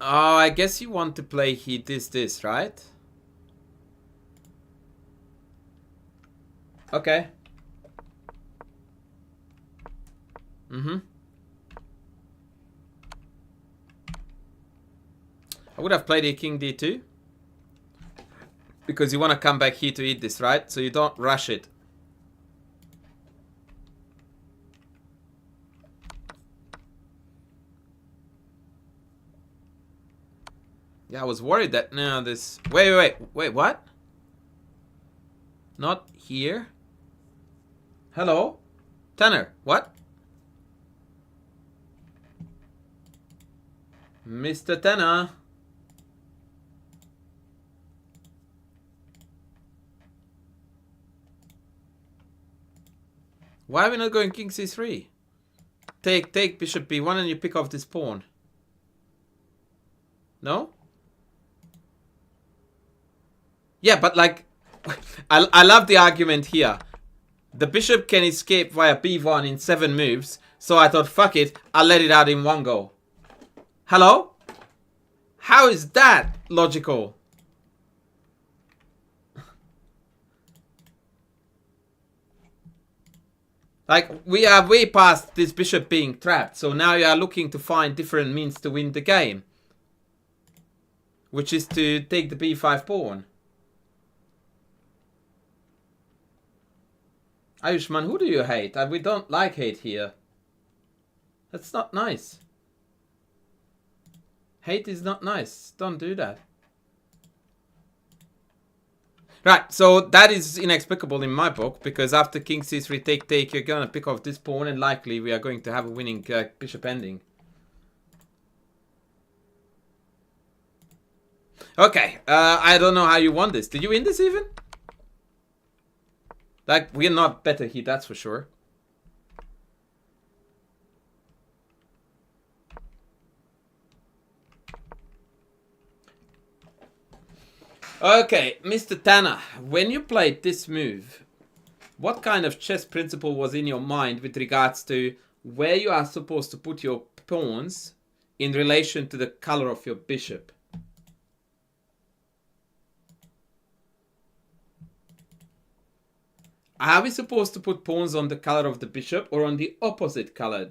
Oh, I guess you want to play this, right? Okay. I would have played a king d2. Because you want to come back here to eat this, right? So you don't rush it. Yeah, I was worried that now this... Wait, what? Not here? Hello? Tanner, what? Mr. Tanner? Why are we not going king c3? Take bishop b1 and you pick off this pawn. No? Yeah, but like, I love the argument here. The bishop can escape via b1 in 7 moves, so I thought, fuck it, I'll let it out in one go. Hello? How is that logical? Like, we are way past this bishop being trapped, so now you are looking to find different means to win the game. Which is to take the b5 pawn. Ayushman, who do you hate? We don't like hate here. That's not nice. Hate is not nice. Don't do that. Right, so that is inexplicable in my book, because after king c3 take, you're gonna pick off this pawn, and likely we are going to have a winning bishop ending. Okay, I don't know how you won this. Did you win this even? Like, we're not better here, that's for sure. Okay, Mr. Tanner, when you played this move, what kind of chess principle was in your mind with regards to where you are supposed to put your pawns in relation to the color of your bishop? Are we supposed to put pawns on the color of the bishop or on the opposite colored?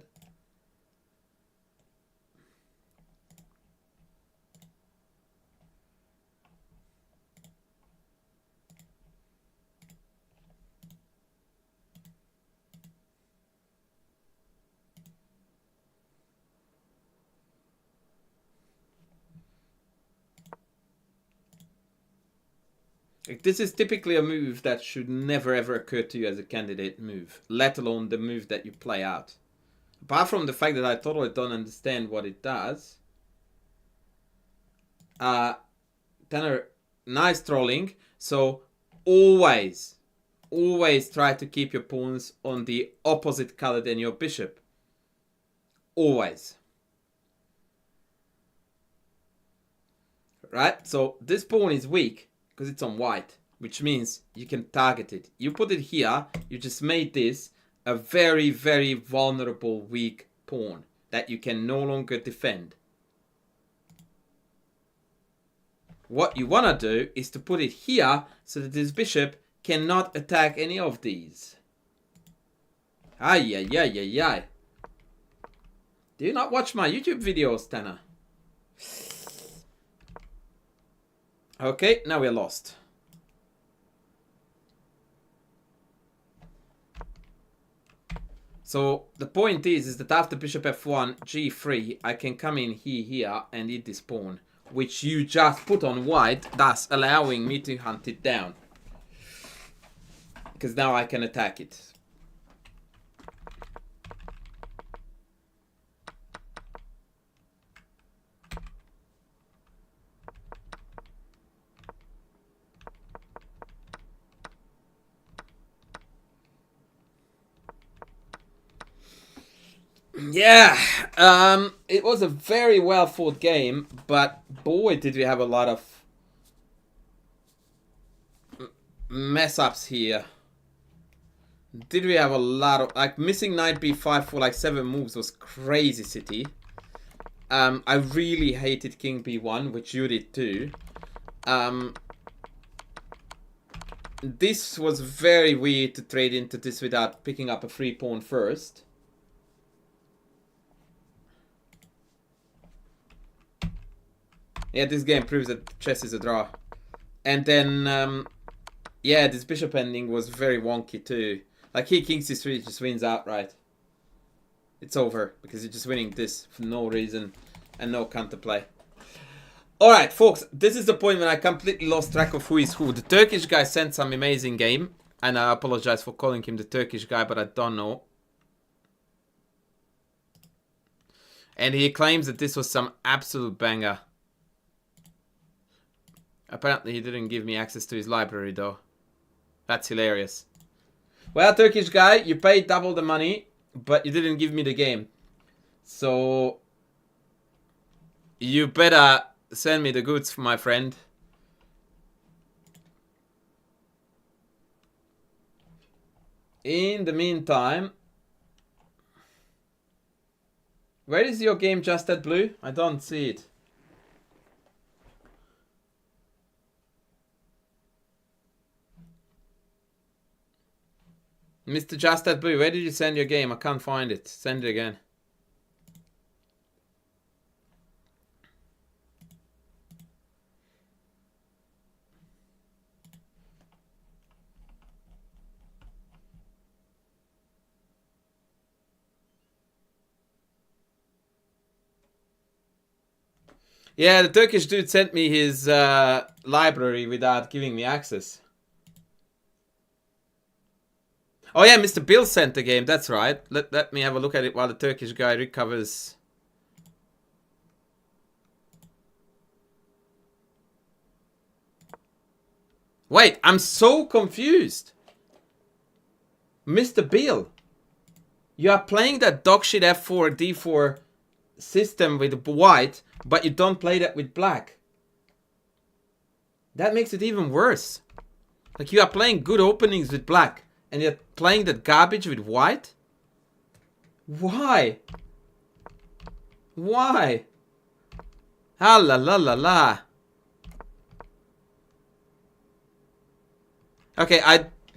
This is typically a move that should never ever occur to you as a candidate move, let alone the move that you play out. Apart from the fact that I totally don't understand what it does. Tanner, nice trolling. So always try to keep your pawns on the opposite color than your bishop. Always. Right? So this pawn is weak because it's on white, which means you can target it. You put it here, you just made this a very, very vulnerable, weak pawn that you can no longer defend. What you want to do is to put it here so that this bishop cannot attack any of these. Ay, ay, ay, ay, ay. Do you not watch my YouTube videos, Tanner? Okay, now we're lost. So the point is that after bishop f1, g3, I can come in here and eat this pawn, which you just put on white, thus allowing me to hunt it down. Because now I can attack it. Yeah, it was a very well fought game, but boy did we have a lot of mess ups here. Did we have a lot of, like, missing knight b5 for like 7 moves was crazy city. I really hated king b1, which you did too. This was very weird to trade into this without picking up a free pawn first. Yeah, this game proves that chess is a draw. And then, yeah, this bishop ending was very wonky too. Like, he kings c3 just wins outright. It's over, because you're just winning this for no reason and no counterplay. Alright, folks, this is the point when I completely lost track of who is who. The Turkish guy sent some amazing game, and I apologize for calling him the Turkish guy, but I don't know. And he claims that this was some absolute banger. Apparently he didn't give me access to his library though. That's hilarious. Well, Turkish guy, you paid double the money, but you didn't give me the game. So you better send me the goods, my friend. In the meantime, where is your game just at blue? I don't see it. Mr. Just That Blue, where did you send your game? I can't find it. Send it again. Yeah, the Turkish dude sent me his library without giving me access. Oh yeah, Mr. Bill sent the game, that's right. Let me have a look at it while the Turkish guy recovers. Wait, I'm so confused. Mr. Bill, you are playing that dogshit f4, d4 system with white, but you don't play that with black. That makes it even worse. Like, you are playing good openings with black, and you're playing that garbage with white? Why? Why? Ah la la la la. Okay,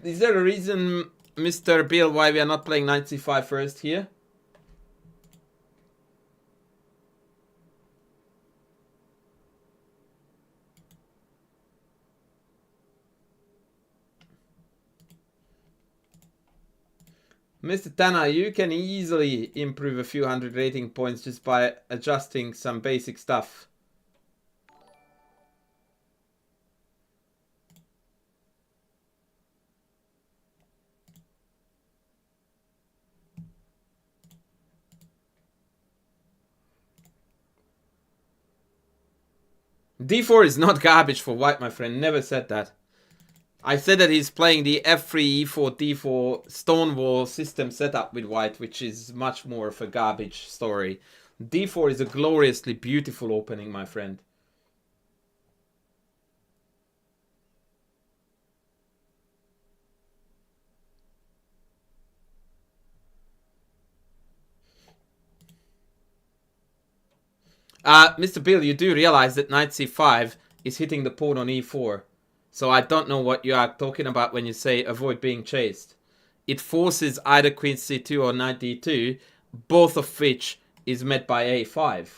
is there a reason, Mr. Bill, why we are not playing knight c5 first here? Mr. Tanner, you can easily improve a few hundred rating points just by adjusting some basic stuff. D4 is not garbage for white, my friend. Never said that. I said that he's playing the f3, e4, d4 stonewall system setup with white, which is much more of a garbage story. d4 is a gloriously beautiful opening, my friend. Mr. Bill, you do realize that knight c5 is hitting the pawn on e4. So I don't know what you are talking about when you say avoid being chased. It forces either queen c2 or knight d2, both of which is met by a5.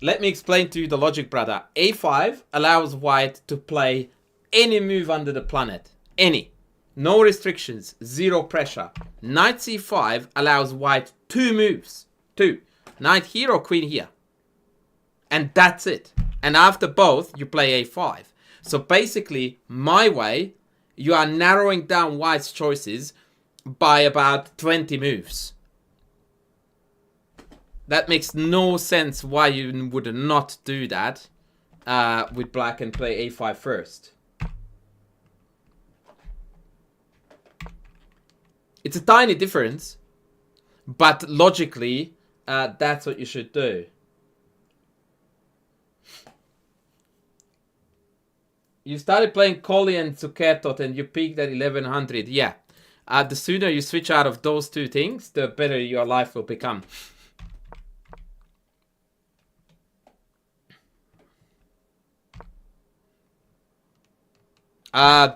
Let me explain to you the logic, brother. a5 allows white to play any move under the planet. Any. No restrictions. Zero pressure. Knight c5 allows white two moves. Two. Knight here or queen here. And that's it. And after both, you play a5. So basically, my way, you are narrowing down white's choices by about 20 moves. That makes no sense why you would not do that with black and play a5 first. It's a tiny difference, but logically, that's what you should do. You started playing Colli and Zuckertot and you peaked at 1100. Yeah. The sooner you switch out of those two things, the better your life will become.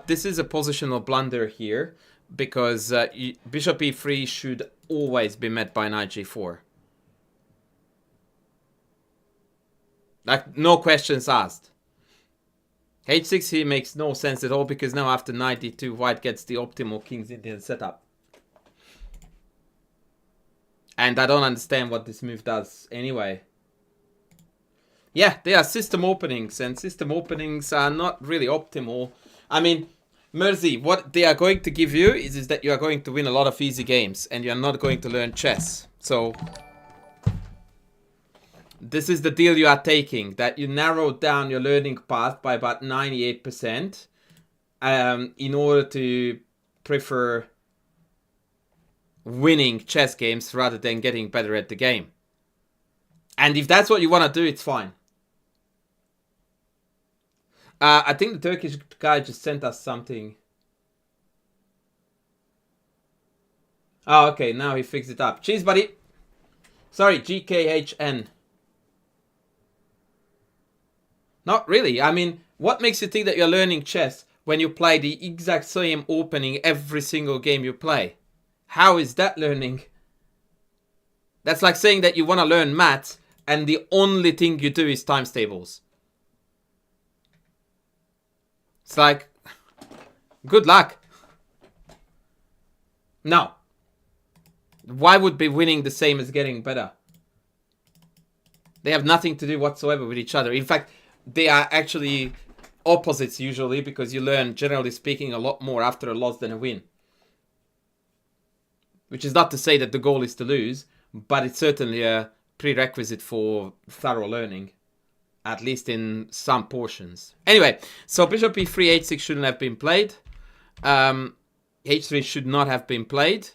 This is a positional blunder here because bishop e3 should always be met by knight g4. Like, no questions asked. h6 here makes no sense at all because now after knight d2, white gets the optimal King's Indian setup. And I don't understand what this move does anyway. Yeah, they are system openings, and system openings are not really optimal. I mean, Merzi, what they are going to give you is that you are going to win a lot of easy games, and you are not going to learn chess. So this is the deal you are taking, that you narrowed down your learning path by about 98% in order to prefer winning chess games rather than getting better at the game. And if that's what you want to do, it's fine. I think the Turkish guy just sent us something. Oh, okay, now he fixed it up. Cheers, buddy. Sorry, GKHN. Not really. I mean, what makes you think that you're learning chess when you play the exact same opening every single game you play? How is that learning? That's like saying that you want to learn maths and the only thing you do is times tables. It's like, good luck. No. Why would be winning the same as getting better? They have nothing to do whatsoever with each other. In fact, they are actually opposites usually because you learn, generally speaking, a lot more after a loss than a win. Which is not to say that the goal is to lose, but it's certainly a prerequisite for thorough learning. At least in some portions. Anyway, so bishop e3, h6 shouldn't have been played. h3 should not have been played.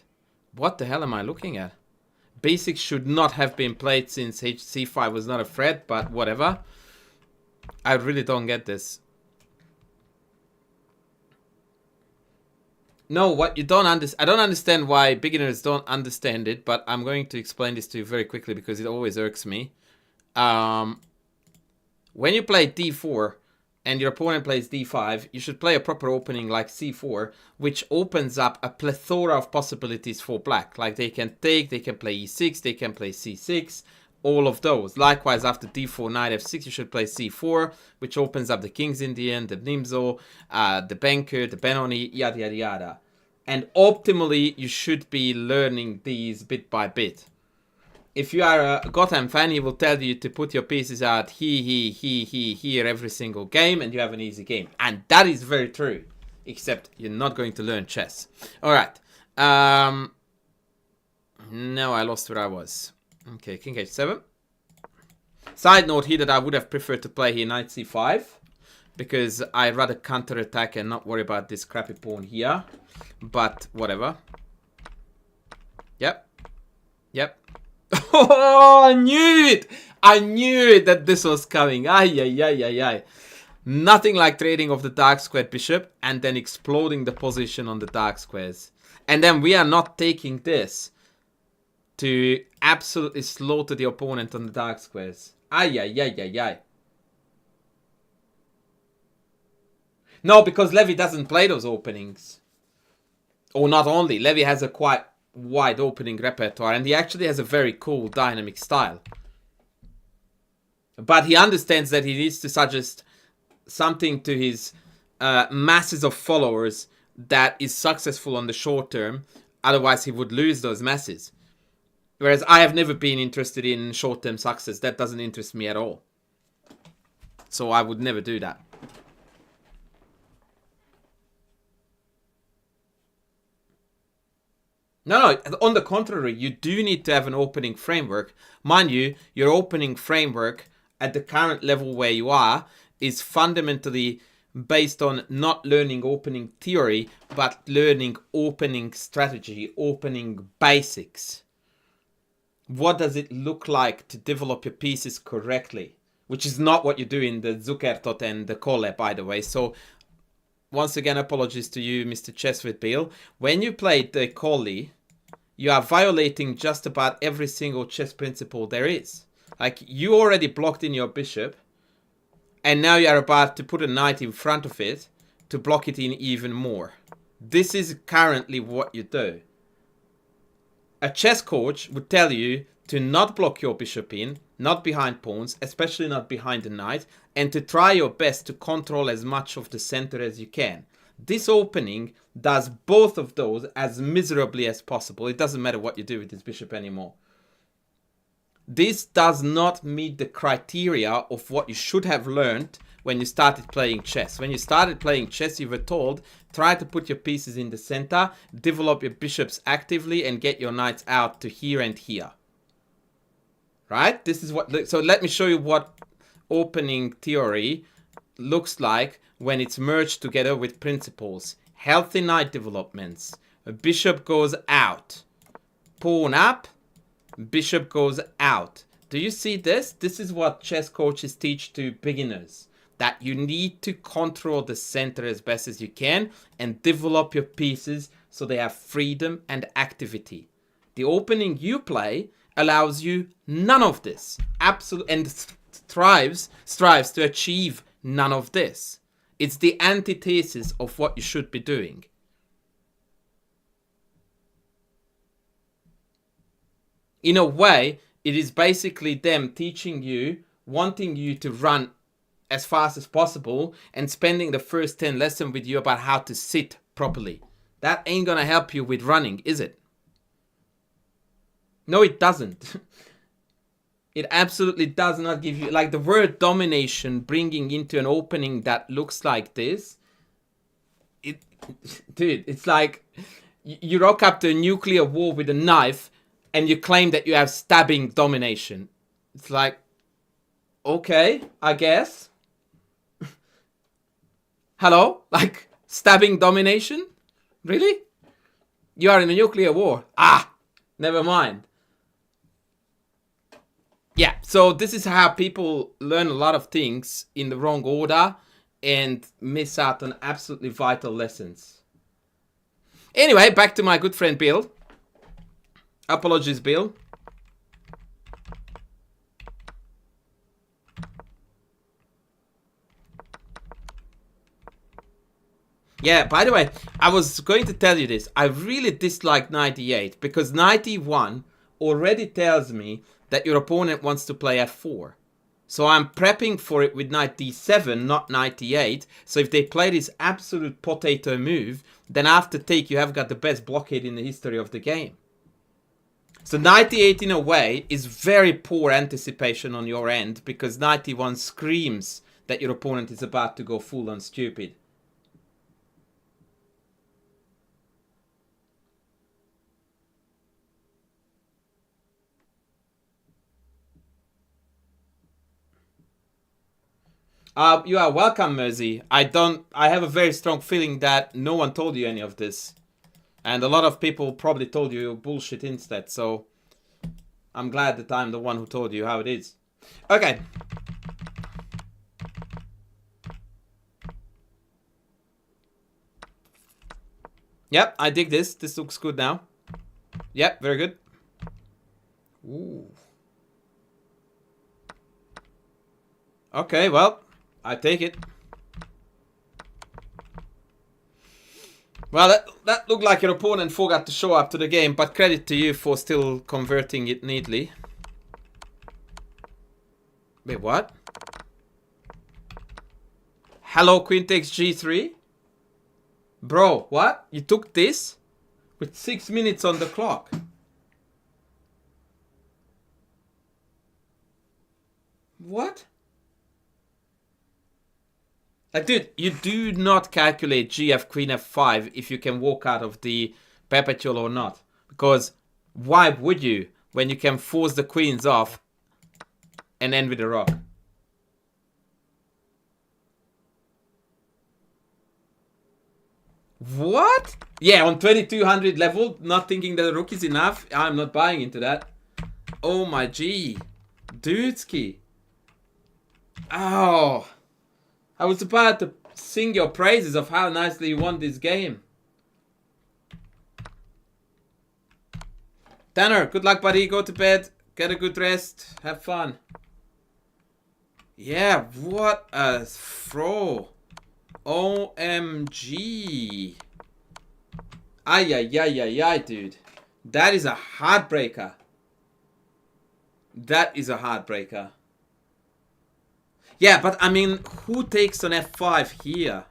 What the hell am I looking at? b6 should not have been played since c5 was not a threat, but whatever. I really don't get this. No, what you don't understand, I don't understand why beginners don't understand it, but I'm going to explain this to you very quickly because it always irks me. When you play d4 and your opponent plays d5, you should play a proper opening like c4, which opens up a plethora of possibilities for black. Like they can take, they can play e6, they can play c6, all of those. Likewise, after d4, knight f6, you should play c4, which opens up the King's Indian, the Nimzo, the Banker, the Benoni, yada yada yada. And optimally, you should be learning these bit by bit. If you are a Gotham fan, he will tell you to put your pieces out here every single game, and you have an easy game. And that is very true, except you're not going to learn chess. All right. Now I lost where I was. Okay, king h7. Side note here that I would have preferred to play here knight c5. because I'd rather counter-attack and not worry about this crappy pawn here. But whatever. Yep. Yep. Oh, I knew it! I knew that this was coming. Ay, ay, ay, ay, ay. Nothing like trading off the dark squared bishop and then exploding the position on the dark squares. And then we are not taking this to absolutely slaughter the opponent on the dark squares. Ay, ay, ay, ay, ay. No, because Levy doesn't play those openings. Or not only, Levy has a quite wide opening repertoire, and he actually has a very cool dynamic style. But he understands that he needs to suggest something to his masses of followers that is successful on the short term. Otherwise, he would lose those masses. Whereas I have never been interested in short-term success. That doesn't interest me at all. So I would never do that. No, on the contrary, you do need to have an opening framework. Mind you, your opening framework at the current level where you are is fundamentally based on not learning opening theory, but learning opening strategy, opening basics. What does it look like to develop your pieces correctly? Which is not what you do in the Zuckertot and the Kole, by the way. So once again, apologies to you, Mr. Chess with Bill. When you played the Kole, you are violating just about every single chess principle there is. Like, you already blocked in your bishop, and now you are about to put a knight in front of it to block it in even more. This is currently what you do. A chess coach would tell you to not block your bishop in, not behind pawns, especially not behind the knight, and to try your best to control as much of the center as you can. This opening does both of those as miserably as possible. It doesn't matter what you do with this bishop anymore. This does not meet the criteria of what you should have learned when you started playing chess. When you started playing chess, you were told, try to put your pieces in the center, develop your bishops actively, and get your knights out to here and here. Right? This is what. So let me show you what opening theory looks like when it's merged together with principles. Healthy knight developments. A bishop goes out. Pawn up. Bishop goes out. Do you see this? This is what chess coaches teach to beginners. That you need to control the center as best as you can and develop your pieces so they have freedom and activity. The opening you play allows you none of this. Absolutely, and strives to achieve none of this. It's the antithesis of what you should be doing. In a way, it is basically them teaching you, wanting you to run as fast as possible and spending the first 10 lessons with you about how to sit properly. That ain't gonna help you with running, is it? No, it doesn't. It absolutely does not give you, like the word domination bringing into an opening that looks like this. Dude, it's like you rock up to a nuclear war with a knife and you claim that you have stabbing domination. It's like, okay, I guess. Hello? Like, stabbing domination? Really? You are in a nuclear war. Ah, never mind. Yeah, so this is how people learn a lot of things in the wrong order and miss out on absolutely vital lessons. Anyway, back to my good friend Bill. Apologies, Bill. Yeah, by the way, I was going to tell you this. I really dislike 98 because 91 already tells me that your opponent wants to play f4. So I'm prepping for it with knight d7, not 98. So if they play this absolute potato move, then after take you have got the best blockade in the history of the game. So 98 in a way is very poor anticipation on your end because 91 screams that your opponent is about to go full on stupid. You are welcome, Mersey. I have a very strong feeling that no one told you any of this. And a lot of people probably told you bullshit instead. So I'm glad that I'm the one who told you how it is. Okay. Yep, I dig this. This looks good now. Yep, very good. Ooh. Okay, well, I take it. Well, that looked like your opponent forgot to show up to the game, but credit to you for still converting it neatly. Wait, what? Hello, queen takes g3? Bro, what? You took this? With 6 minutes on the clock. What? Like, dude, you do not calculate gf queen f5 if you can walk out of the perpetual or not. Because why would you when you can force the queens off and end with a rook? What? Yeah, on 2200 level, not thinking that the rook is enough. I'm not buying into that. Oh my G. Dudeski. Oh. I was about to sing your praises of how nicely you won this game. Tanner, good luck, buddy. Go to bed. Get a good rest. Have fun. Yeah, what a throw. OMG. Ay, ay, ay, ay, ay, dude. That is a heartbreaker. That is a heartbreaker. Yeah, but I mean, who takes on f5 here?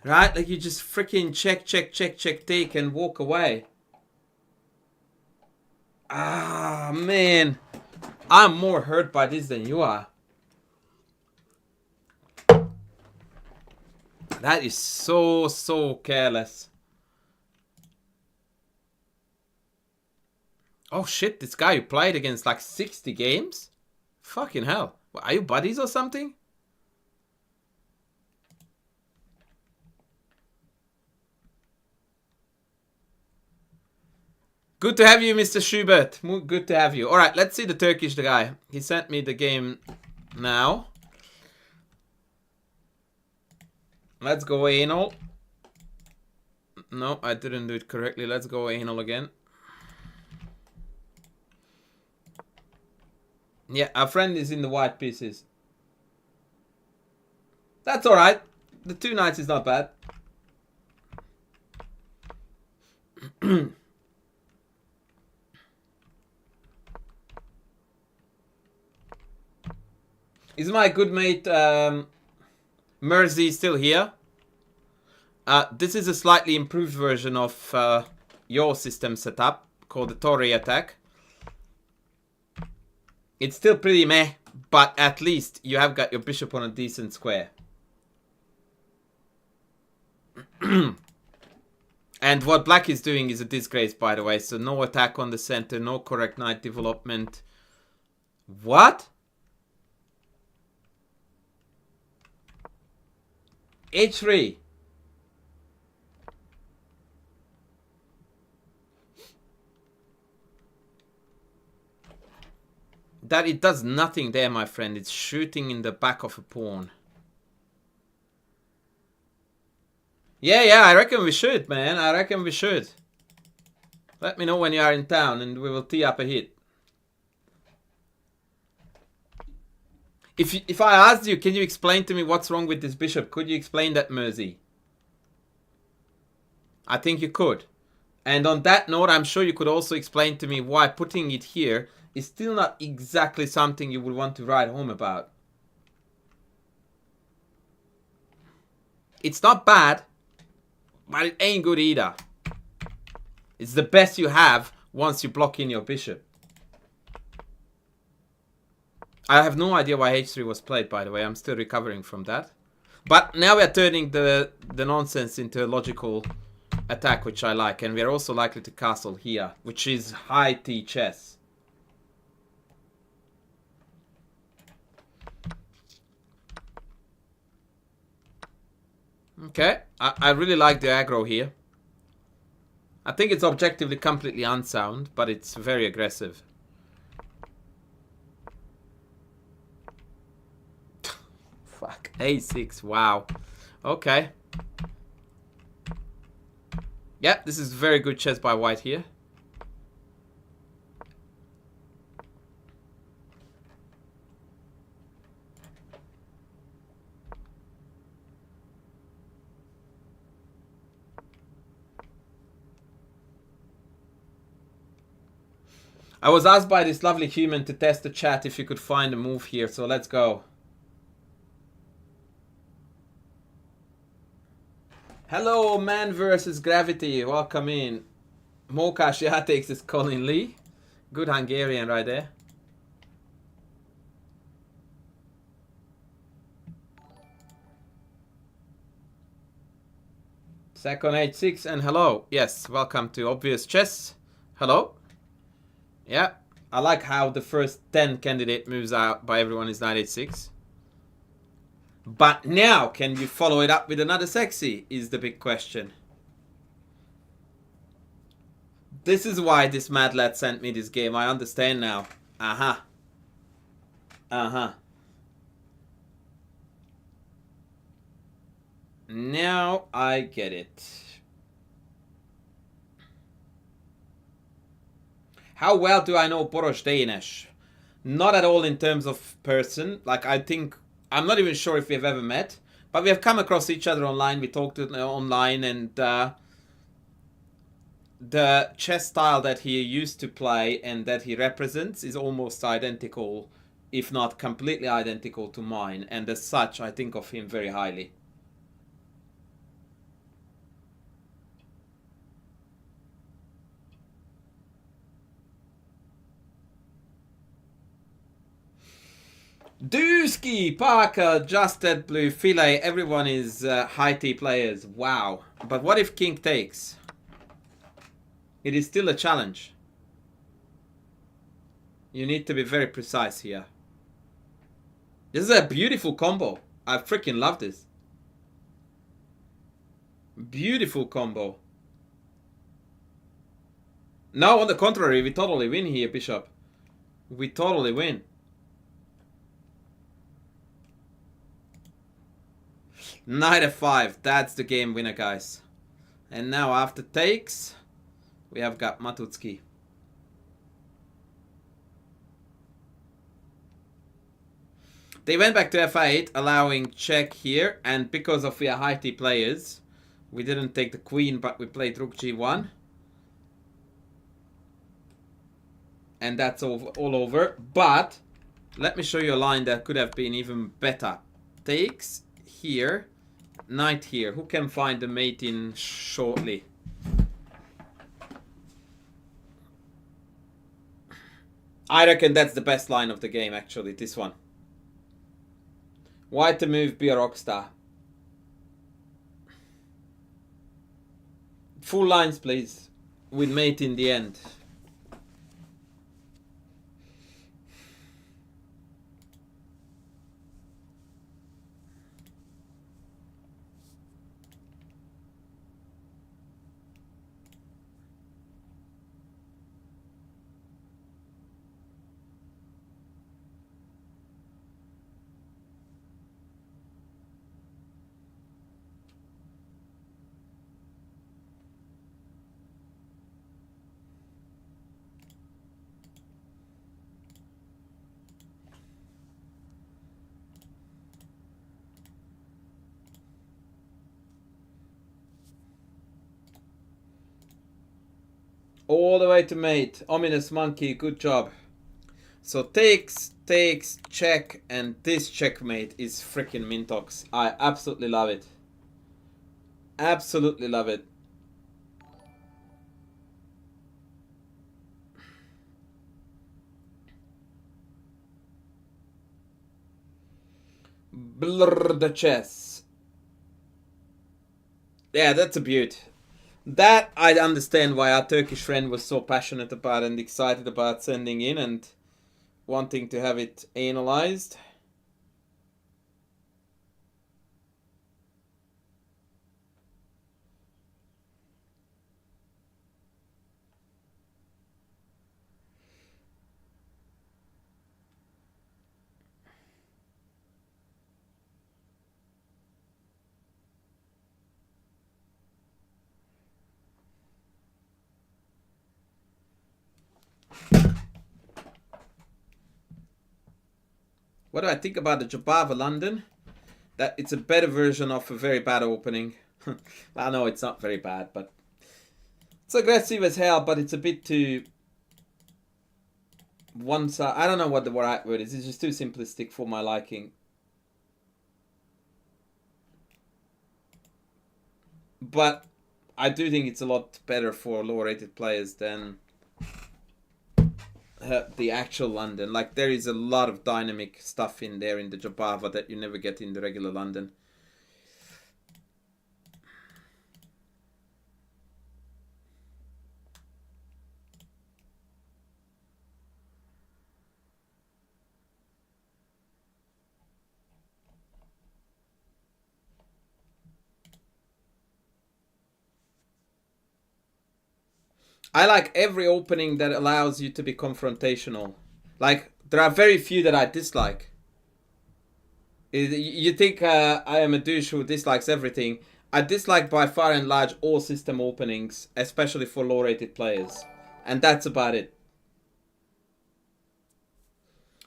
Right? Like you just freaking check, check, check, check, take and walk away. Ah, man. I'm more hurt by this than you are. That is so careless. Oh shit, this guy you played against like 60 games? Fucking hell. Are you buddies or something? Good to have you, Mr. Schubert. Good to have you. Alright, let's see the Turkish guy. He sent me the game now. Let's go anal. No, I didn't do it correctly. Let's go anal again. Yeah, our friend is in the white pieces. That's alright. The 2 knights is not bad. Is my good mate Mersey still here? This is a slightly improved version of your system setup called the Tory attack. It's still pretty meh, but at least you have got your bishop on a decent square. And what black is doing is a disgrace, by the way. So no attack on the center, no correct knight development. What? H3. That it does nothing there, my friend. It's shooting in the back of a pawn. Yeah, I reckon we should, man. I reckon we should. Let me know when you are in town and we will tee up a hit. If I asked you, can you explain to me what's wrong with this bishop? Could you explain that, Mersey? I think you could. And on that note, I'm sure you could also explain to me why putting it here is still not exactly something you would want to write home about. It's not bad, but it ain't good either. It's the best you have once you block in your bishop. I have no idea why h3 was played, by the way. I'm still recovering from that. But now we are turning the nonsense into a logical attack, which I like. And we are also likely to castle here, which is high T chess. Okay, I really like the aggro here. I think it's objectively completely unsound, but it's very aggressive. Fuck, a6, wow. Okay. Yeah, this is very good chess by white here. I was asked by this lovely human to test the chat if you could find a move here, so let's go. Hello, Man versus Gravity. Welcome in. Mocha Shiatix is Colin Lee. Good Hungarian right there. Second H6 and hello. Yes, welcome to Obvious Chess. Hello. Yeah, I like how the first 10 candidate moves out by everyone is knight h6. But now, can you follow it up with another sexy, is the big question. This is why this mad lad sent me this game. I understand now. Uh-huh. Uh-huh. Now I get it. How well do I know Boros Danish? Not at all in terms of person. Like, I think, I'm not even sure if we've ever met. But we have come across each other online. We talked online, and the chess style that he used to play and that he represents is almost identical, if not completely identical to mine. And as such, I think of him very highly. Dusky, Parker, Justed Blue, Filet, everyone is high T players. Wow. But what if King takes? It is still a challenge. You need to be very precise here. This is a beautiful combo. I freaking love this. Beautiful combo. No, on the contrary, we totally win here, Bishop. We totally win. Knight f5. That's the game winner, guys. And now after takes, we have got Matutsky. They went back to f8, allowing check here. And because of we are high T players, we didn't take the queen, but we played rook g1. And that's all over. But let me show you a line that could have been even better. Takes here. Knight here. Who can find the mate in shortly? I reckon that's the best line of the game, actually, this one. White to move, be a rockstar. Full lines, please. With mate in the end. All the way to mate. Ominous monkey, good job. So takes, check, and this checkmate is freaking Mintox. I absolutely love it. Absolutely love it. Blur the chess. Yeah, that's a beaut. That I understand why our Turkish friend was so passionate about and excited about sending in and wanting to have it analyzed. What do I think about the Jobava London? That it's a better version of a very bad opening. I know it's not very bad, but it's aggressive as hell, but it's a bit too one side. I don't know what the right word is. It's just too simplistic for my liking. But I do think it's a lot better for lower rated players than the actual London. Like, there is a lot of dynamic stuff in there in the Jobava that you never get in the regular London. I like every opening that allows you to be confrontational. Like, there are very few that I dislike. You think I am a douche who dislikes everything. I dislike by far and large all system openings, especially for low-rated players. And that's about it.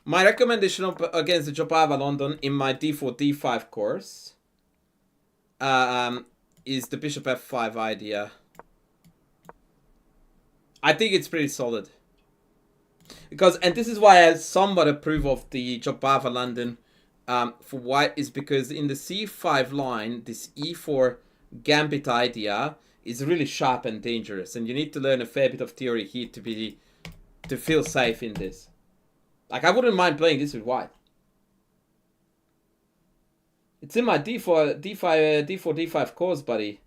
My recommendation against the Jobava London in my d4, d5 course is the bishop f5 idea. I think it's pretty solid. Because, and this is why I somewhat approve of the Jobava London for white, is because in the c5 line, this e4 gambit idea is really sharp and dangerous. And you need to learn a fair bit of theory here to feel safe in this. Like, I wouldn't mind playing this with white. It's in my d4, course, buddy.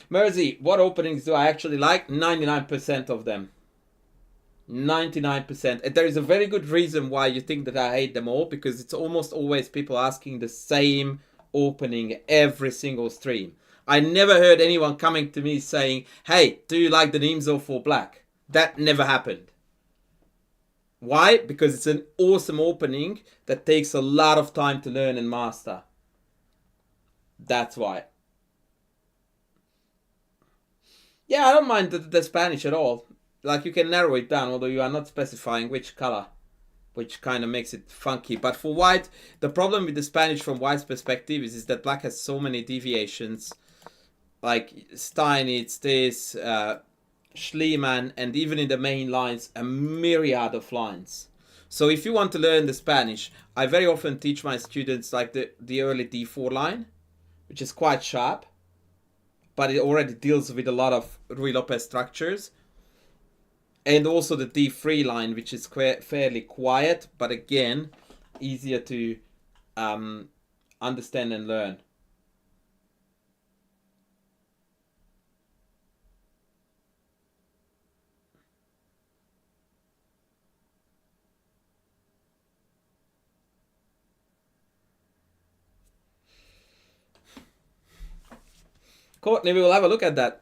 Mersey, what openings do I actually like? 99% of them. 99%. And there is a very good reason why you think that I hate them all, because it's almost always people asking the same opening every single stream. I never heard anyone coming to me saying, hey, do you like the Nimzo for black? That never happened. Why? Because it's an awesome opening that takes a lot of time to learn and master. That's why. Yeah, I don't mind the Spanish at all. Like, you can narrow it down, although you are not specifying which color, which kind of makes it funky. But for white, the problem with the Spanish from white's perspective is that black has so many deviations. Like Steinitz, this, Schliemann, and even in the main lines, a myriad of lines. So if you want to learn the Spanish, I very often teach my students like the early d4 line, which is quite sharp, but it already deals with a lot of Ruy Lopez structures. And also the d3 line, which is fairly quiet, but again, easier to understand and learn. Courtney, we will have a look at that.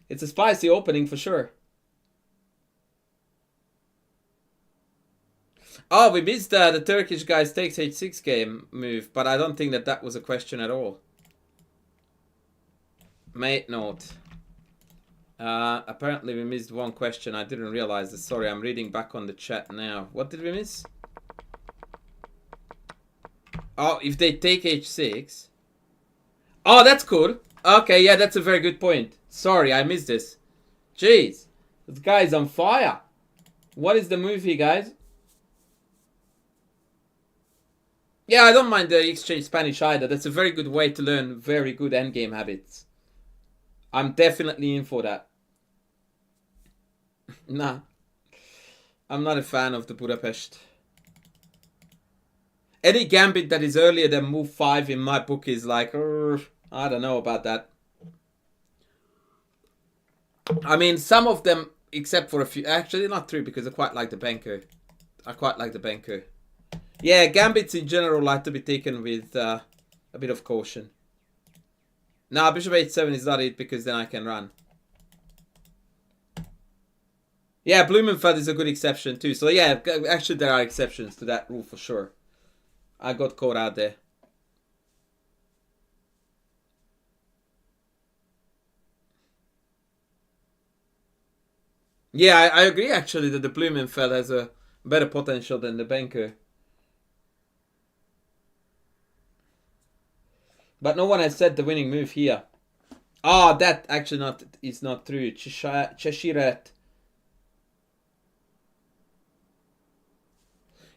It's a spicy opening for sure. Oh, we missed the Turkish guy's takes h6 game move, but I don't think that was a question at all. Mate note. Apparently we missed one question. I didn't realize this. Sorry, I'm reading back on the chat now. What did we miss? Oh, if they take h6. Oh, that's cool. Okay, yeah, that's a very good point. Sorry, I missed this. Jeez. This guy's on fire. What is the move here, guys? Yeah, I don't mind the exchange Spanish either. That's a very good way to learn very good endgame habits. I'm definitely in for that. Nah. I'm not a fan of the Budapest. Any gambit that is earlier than move 5 in my book is like, I don't know about that. I mean, some of them, except for a few, actually not true, because I quite like the banker. I quite like the banker. Yeah, gambits in general like to be taken with a bit of caution. Now, bishop h7 is not it, because then I can run. Yeah, Blumenfeld is a good exception too. So yeah, actually there are exceptions to that rule for sure. I got caught out there. Yeah, I agree actually that the Blumenfeld has a better potential than the Banker. But no one has said the winning move here. Ah, that actually not is not true. Cheshire.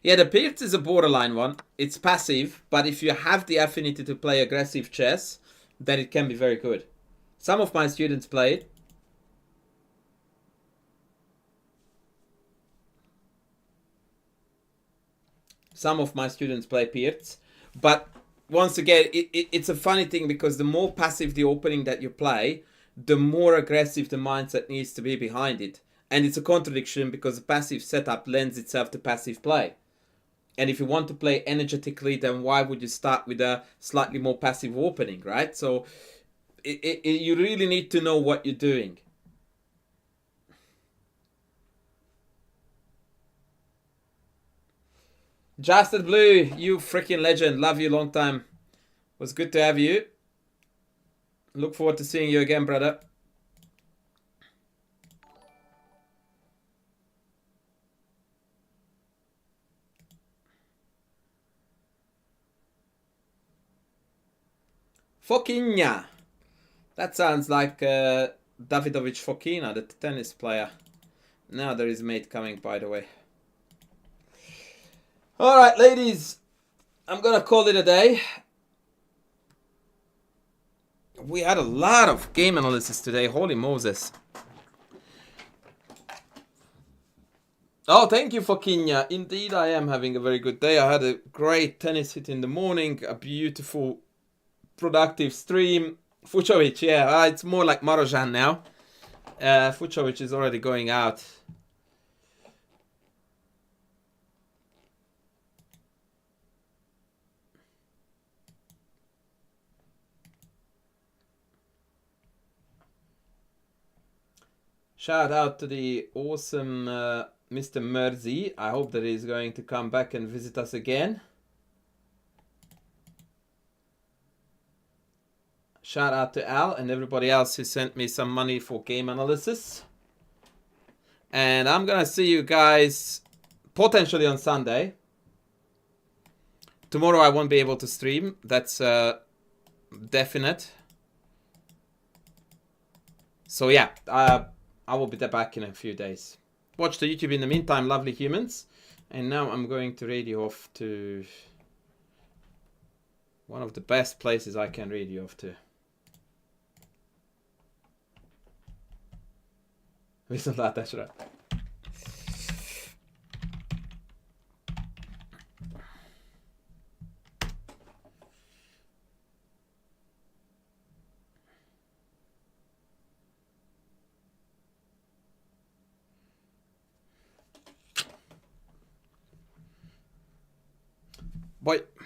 Yeah, the Pierce is a borderline one. It's passive, but if you have the affinity to play aggressive chess, then it can be very good. Some of my students play it. Some of my students play Pierce. But once again, it's a funny thing because the more passive the opening that you play, the more aggressive the mindset needs to be behind it. And it's a contradiction because the passive setup lends itself to passive play. And if you want to play energetically, then why would you start with a slightly more passive opening, right? So you really need to know what you're doing. Justin Blue, you freaking legend. Love you long time. Was good to have you. Look forward to seeing you again, brother. Fokinha. That sounds like Davidovich Fokina, the tennis player. Now there is mate coming, by the way. Alright, ladies. I'm gonna call it a day. We had a lot of game analysis today. Holy Moses. Oh, thank you, Fokinha. Indeed, I am having a very good day. I had a great tennis hit in the morning. A beautiful, productive stream. Fucovic, yeah. It's more like Marojan now. Fucovic is already going out. Shout out to the awesome Mr. Mersey. I hope that he's going to come back and visit us again. Shout out to Al and everybody else who sent me some money for game analysis. And I'm gonna see you guys potentially on Sunday. Tomorrow I won't be able to stream. That's definite. So yeah, I will be back in a few days. Watch the YouTube in the meantime, lovely humans. And now I'm going to radio off to one of the best places I can radio off to. Visst lät det sådär. Bye.